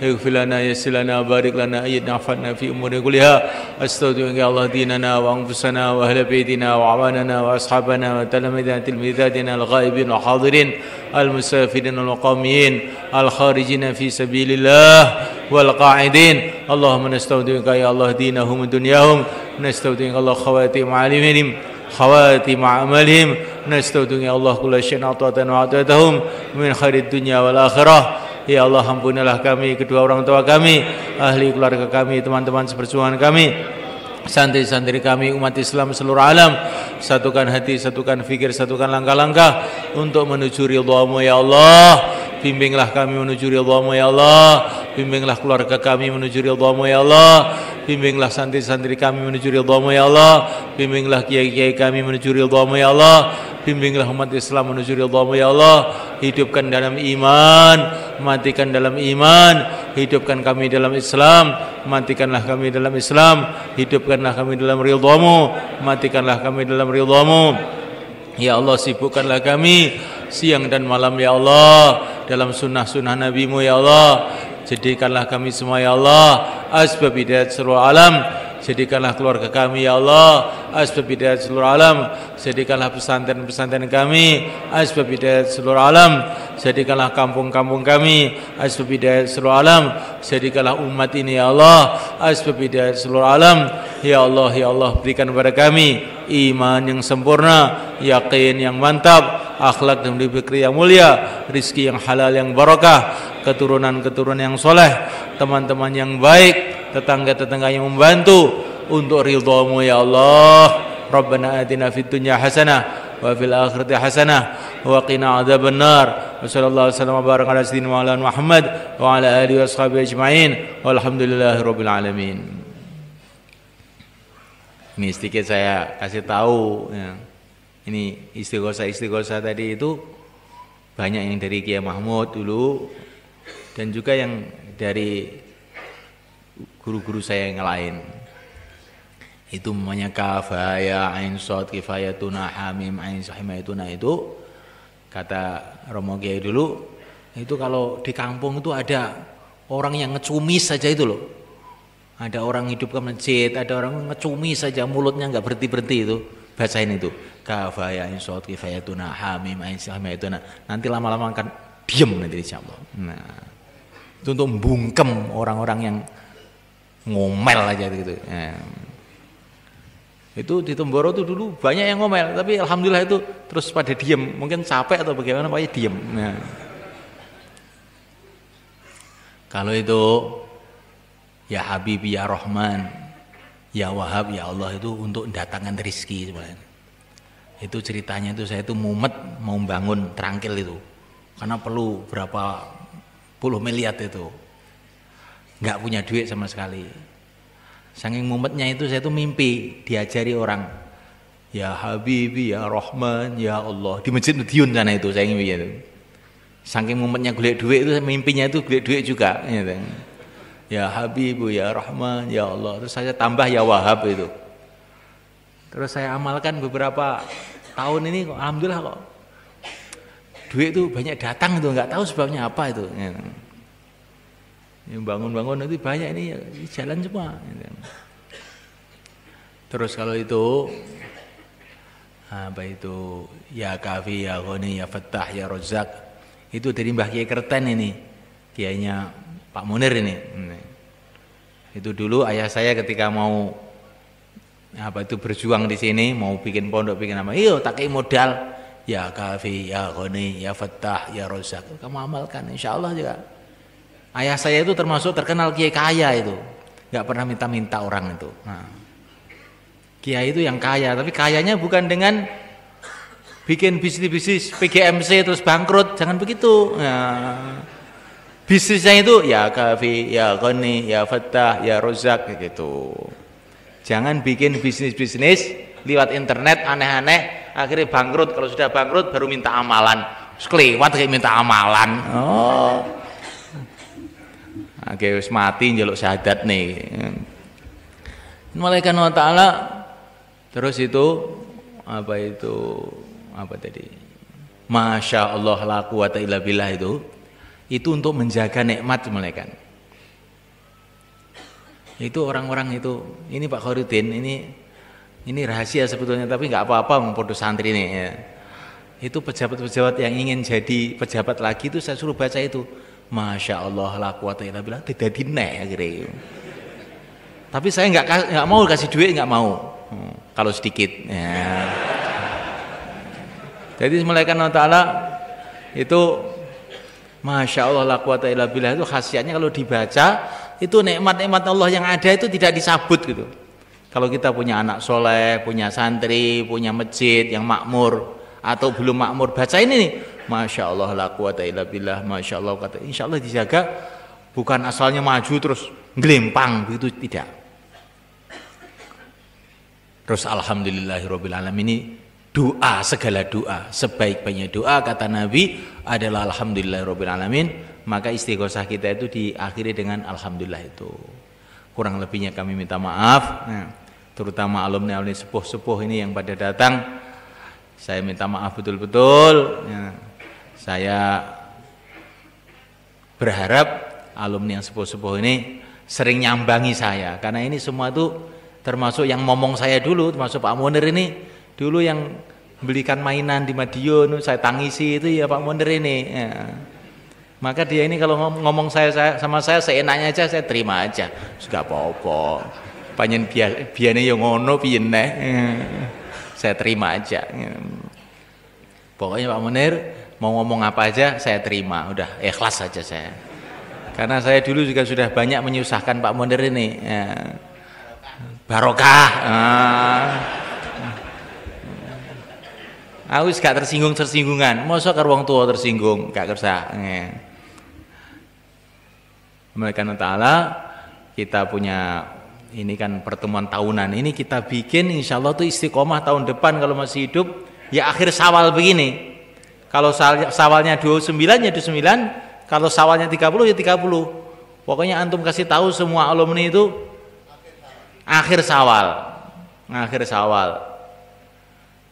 اغفر لنا يسر لنا وبارك لنا ايدنا عفنا في امور كلها استودعك يا الله ديننا وانفسنا واهل بيتنا وعواننا واصحابنا وتلاميذنا تلميذاتنا الغائبين والحاضرين المسافرين والمقامين الخارجين في سبيل الله والقاعدين اللهم نستودعك يا الله دينهم ودنياهم نستودعك الله خواتيم عليهم خواتيم أعمالهم نستودعك يا الله كل شيء أعطيتنا وأعطيتهم من خير الدنيا والآخرة. Ya Allah, ampunilah kami, kedua orang tua kami, ahli keluarga kami, teman-teman seperjuangan kami, santri-santri kami, umat Islam seluruh alam. Satukan hati, satukan fikir, satukan langkah-langkah untuk menuju ridha-Mu ya Allah. Bimbinglah kami menuju ridha-Mu ya Allah. Bimbinglah keluarga kami menuju ridha-Mu ya Allah. Bimbinglah santri-santri kami menuju ridha-Mu ya Allah. Bimbinglah kiai-kiai kami menuju ridha-Mu ya Allah. Bimbinglah umat Islam menuju ridha-Mu ya Allah. Hidupkan dalam iman, matikan dalam iman. Hidupkan kami dalam Islam, matikanlah kami dalam Islam. Hidupkanlah kami dalam ridha-Mu, matikanlah kami dalam ridha-Mu. Ya Allah, sibukkanlah kami siang dan malam ya Allah dalam sunnah-sunnah Nabi-Mu ya Allah. Jadikanlah kami semua ya Allah asbab hidayat seluruh alam. jadikanlah keluarga kami ya Allah asbab hidayah seluruh alam, jadikanlah pesantren-pesantren kami asbab hidayah seluruh alam, jadikanlah kampung-kampung kami asbab hidayah seluruh alam, jadikanlah umat ini ya Allah asbab hidayah seluruh alam. Ya Allah berikan kepada kami iman yang sempurna, yakin yang mantap, akhlak dan fikir yang mulia, rizki yang halal yang barakah, keturunan-keturunan yang soleh, teman-teman yang baik, tetangga-tetangga yang membantu untuk ridhamu ya Allah. Rabbana atina fid dunya hasanah wa fil akhirati hasanah wa qina adzaban nar. Wa sallallahu wasallam wa baraka ala sayyidina Muhammad wa ala alihi washabihi ajmain walhamdulillahirabbil alamin. Ini sedikit saya kasih tahu ya. Ini istighosa tadi itu banyak yang dari Kiai Mahmud dulu dan juga yang dari guru-guru saya yang lain. Itu namanya kafaya ain shad kifayatuna hamim ain sahimayatuna, itu kata Romo Kiai dulu, itu kalau di kampung itu ada orang yang ngecumis saja itu loh. Ada orang hidup ke masjid, ada orang ngecumis saja mulutnya enggak berhenti-berhenti, itu bacain itu kafaya ain shad kifayatuna hamim ain sahimayatuna. Nanti lama-lama akan diam nanti insyaallah. Nah, itu untuk membungkem orang-orang yang ngomel aja gitu. Ya. Itu di Temboro tuh dulu banyak yang ngomel, tapi alhamdulillah itu terus pada diem, mungkin capek atau bagaimana, pokoknya diem. Nah. Kalau itu ya Habibi ya Rahman ya Wahab ya Allah itu untuk mendatangkan rezeki sebenarnya. Itu ceritanya itu saya itu mumet mau bangun trangkil itu, karena perlu berapa puluh miliar itu, nggak punya duit sama sekali. Saking mumetnya itu saya tuh mimpi diajari orang ya Habibi ya Rahman ya Allah di masjid Medion sana itu, saya mimpi itu. Saking mumetnya golek duit itu mimpinya itu golek duit juga gitu. Ya Habibu ya Rahman ya Allah, terus saya tambah ya Wahab itu. Terus saya amalkan beberapa tahun ini, kok alhamdulillah kok duit itu banyak datang itu, nggak tahu sebabnya apa itu. Yang bangun-bangun itu banyak, ini jalan semua. Terus kalau itu apa itu ya Kafi ya Ghani ya Fattah ya Razzaq, itu dari Mbah Kiai Kerten ini, kiainya Pak Munir ini. Itu dulu ayah saya ketika mau apa itu berjuang di sini, mau bikin pondok bikin apa, iyo tak kei modal ya Kafi ya Ghani ya Fattah ya Razzaq, kamu amalkan insyaallah juga. Ayah saya itu termasuk terkenal kiai kaya itu, nggak pernah minta-minta orang itu. Nah, kiai itu yang kaya, tapi kayanya bukan dengan bikin bisnis PGMC terus bangkrut, jangan begitu. Nah, bisnisnya itu ya Kafi, ya Ghani, ya Fattah, ya Razzaq gitu. Jangan bikin bisnis-bisnis lewat internet aneh-aneh, akhirnya bangkrut. Kalau sudah bangkrut baru minta amalan, kelewat kayak minta amalan. Oh. Oke, wis mati njaluk syahadat nih. Malaikat Allah Ta'ala terus itu apa tadi? Masya Allah la quwata illa billah itu untuk menjaga nikmat malaikat. Itu orang-orang itu, ini Pak Khairuddin, ini rahasia sebetulnya, tapi nggak apa-apa mempodok santri ini ya. Itu pejabat-pejabat yang ingin jadi pejabat lagi itu saya suruh baca itu. Masya Allah la quwata illa billah, tidak dinek akhirnya. Tapi saya nggak mau kasih duit, nggak mau. Kalau sedikit. Ya. Jadi malaikat Allah Ta'ala itu Masya Allah la quwata illa billah itu khasiatnya kalau dibaca itu nikmat-nikmat Allah yang ada itu tidak disabut gitu. Kalau kita punya anak soleh, punya santri, punya masjid yang makmur atau belum makmur, baca ini nih. Masya Allah la quwata illa billah, Masya Allah kata, insya Allah dijaga, bukan asalnya maju terus ngelempang begitu, tidak. Terus alhamdulillahirabbil alamin, ini doa, segala doa, sebaik-baiknya doa kata Nabi adalah alhamdulillahirabbil alamin. Maka istighosah kita itu diakhiri dengan alhamdulillah itu. Kurang lebihnya kami minta maaf, terutama alumni sepuh-sepuh ini yang pada datang. Saya minta maaf betul-betul. Saya berharap alumni yang sepuh-sepuh ini sering nyambangi saya, karena ini semua itu termasuk yang ngomong saya dulu, termasuk Pak Munir ini dulu yang belikan mainan di Madiun, saya tangisi itu ya Pak Munir ini. Ya. Maka dia ini kalau ngomong sama saya seenaknya aja saya terima aja, sudah apa-apa. Panjen biane yang ngono piye neh. Saya terima aja. Pokoknya Pak Munir mau ngomong apa aja saya terima, udah ikhlas saja saya. Karena saya dulu juga sudah banyak menyusahkan Pak Munir ini. Ya. Barokah. Aku gak tersinggungan. Masa karo wong tua tersinggung, gak kersa. Mereka Ta'ala kita punya ini kan pertemuan tahunan. Ini kita bikin insya Allah tuh istiqomah tahun depan kalau masih hidup. Ya akhir Syawal begini. Kalau Syawalnya 29 ya 29, kalau Syawalnya 30 ya 30. Pokoknya antum kasih tahu semua alumni itu akhir Syawal. Akhir Syawal.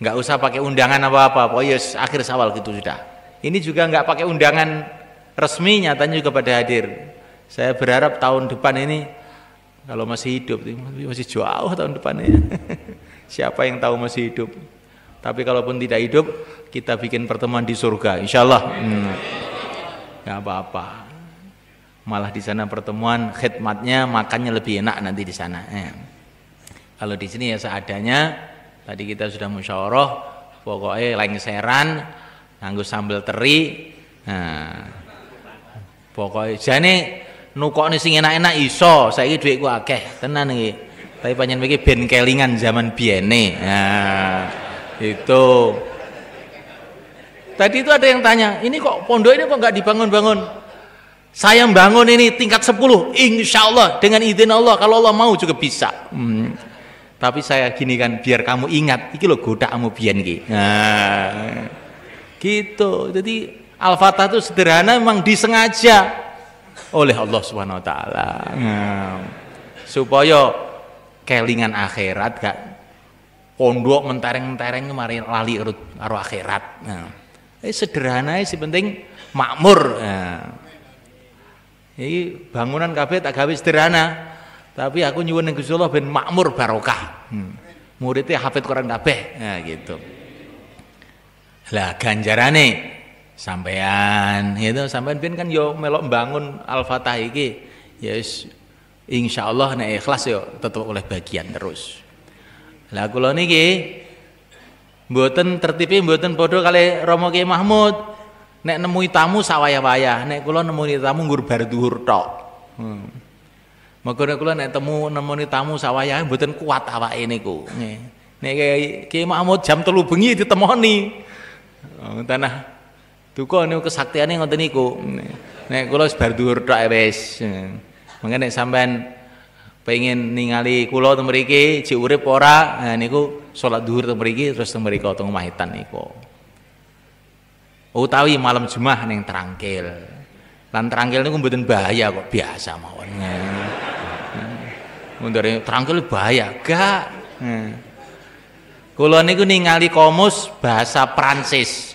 Enggak usah pakai undangan apa-apa. Pokoknya akhir Syawal gitu sudah. Ini juga enggak pakai undangan resmi, nyatanya juga pada hadir. Saya berharap tahun depan ini kalau masih hidup, masih jauh tahun depannya. Siapa yang tahu masih hidup? Tapi kalaupun tidak hidup, kita bikin pertemuan di surga, insya Allah. Nggak apa-apa. Malah di sana pertemuan, khidmatnya, makannya lebih enak nanti di sana. Kalau di sini ya seadanya. Tadi kita sudah musyawarah, pokoknya lengseran, nganggo sambal teri. Nah, pokoknya jane nukokne sing enak-enak iso, saiki dhuwitku akeh tenan iki. Tapi panjenengan iki ben kelingan zaman biyene. Nah, itu. Tadi itu ada yang tanya, ini kok pondok ini kok nggak dibangun-bangun? Saya bangun ini tingkat 10, insya Allah dengan izin Allah, kalau Allah mau juga bisa. Tapi saya gini kan, biar kamu ingat, iki lho godakmu biyen iki. Nah, gitu. Jadi Al-Fatah itu sederhana, memang disengaja oleh Allah Subhanahu wa taala. Supaya kelingan akhirat gak pondok mentereng-mentereng mari lali karo akhirat. Sederhana sih, penting makmur. Ini bangunan kabeh tak gawe sederhana. Tapi aku nyuwun ning Gusti Allah ben makmur barokah. Muridnya hafid Quran kabeh. Nah, gitu. Lah ganjarane sampean ben kan yo melok bangun Al-Fatah iki ya insyaallah nek ikhlas yo tetep oleh bagian terus. Lah kula niki mboten tertipe mboten padha kali Romo Kiai Mahmud. Nek nemui tamu sawaya-waya, nek kula nemui tamu nggur bar dhuwur tok. Maka nek kula nek nemuni tamu sawaya mboten kuat awake niku. Nek Kiai Mahmud jam 3 bengi ditemoni. Tanah duka niku kesaktiane ngoten niku. Nek kula wis bar dhuwur tok wis. Mangke nek sampean pengen ningali kula teng mriki jek urip ora, nah niku salat dhuwur teng mriki terus teng mriko teng Mahitan niku. Utawi malam Jumat ning Trangkil. Lan Trangkil niku mboten bahaya kok, biasa mawon. Mundare Trangkil bahaya, gak. Kula niku ningali komus bahasa Prancis.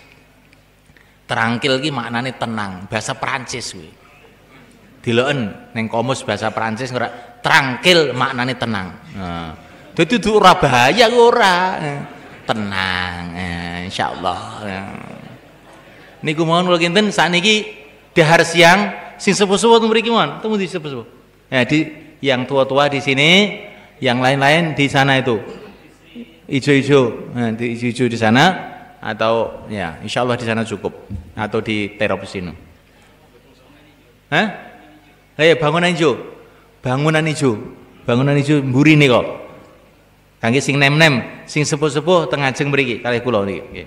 Trangkil ki maknane tenang, bahasa Prancis kuwi. Diloken ning komus bahasa Prancis ora Trangkil maknane tenang. Dadi ora bahaya ora. Tenang, insyaallah. Niku mohon kula kinten sakniki dahar siang sing sepuh-sepuh mriki mohon, temu di sepuh-sepuh. Ya di yang tua-tua di sini, yang lain-lain di sana itu. Ijo-ijo, nah, di ijo-ijo di sana atau ya insyaallah di sana cukup atau di teropos ini. Hah? Bangunan ijo. Bangunan ijo mburi nih kok. Kangge sing nem-nem, sing sepuh-sepuh teng ajeng mriki kalih kula niki.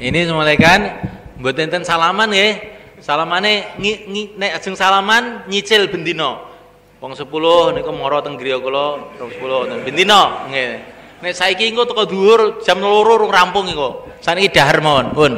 Ini semalekan mboten enten salaman nggih. Salamane nek ajeng salaman nyicil bendina. Wong 10 niku mara teng griya kula, wong 10 teng bendina nggih. Nek saiki engko teko dhuwur jam 2 urung rampung engko. Saniki dahar mawon, pun.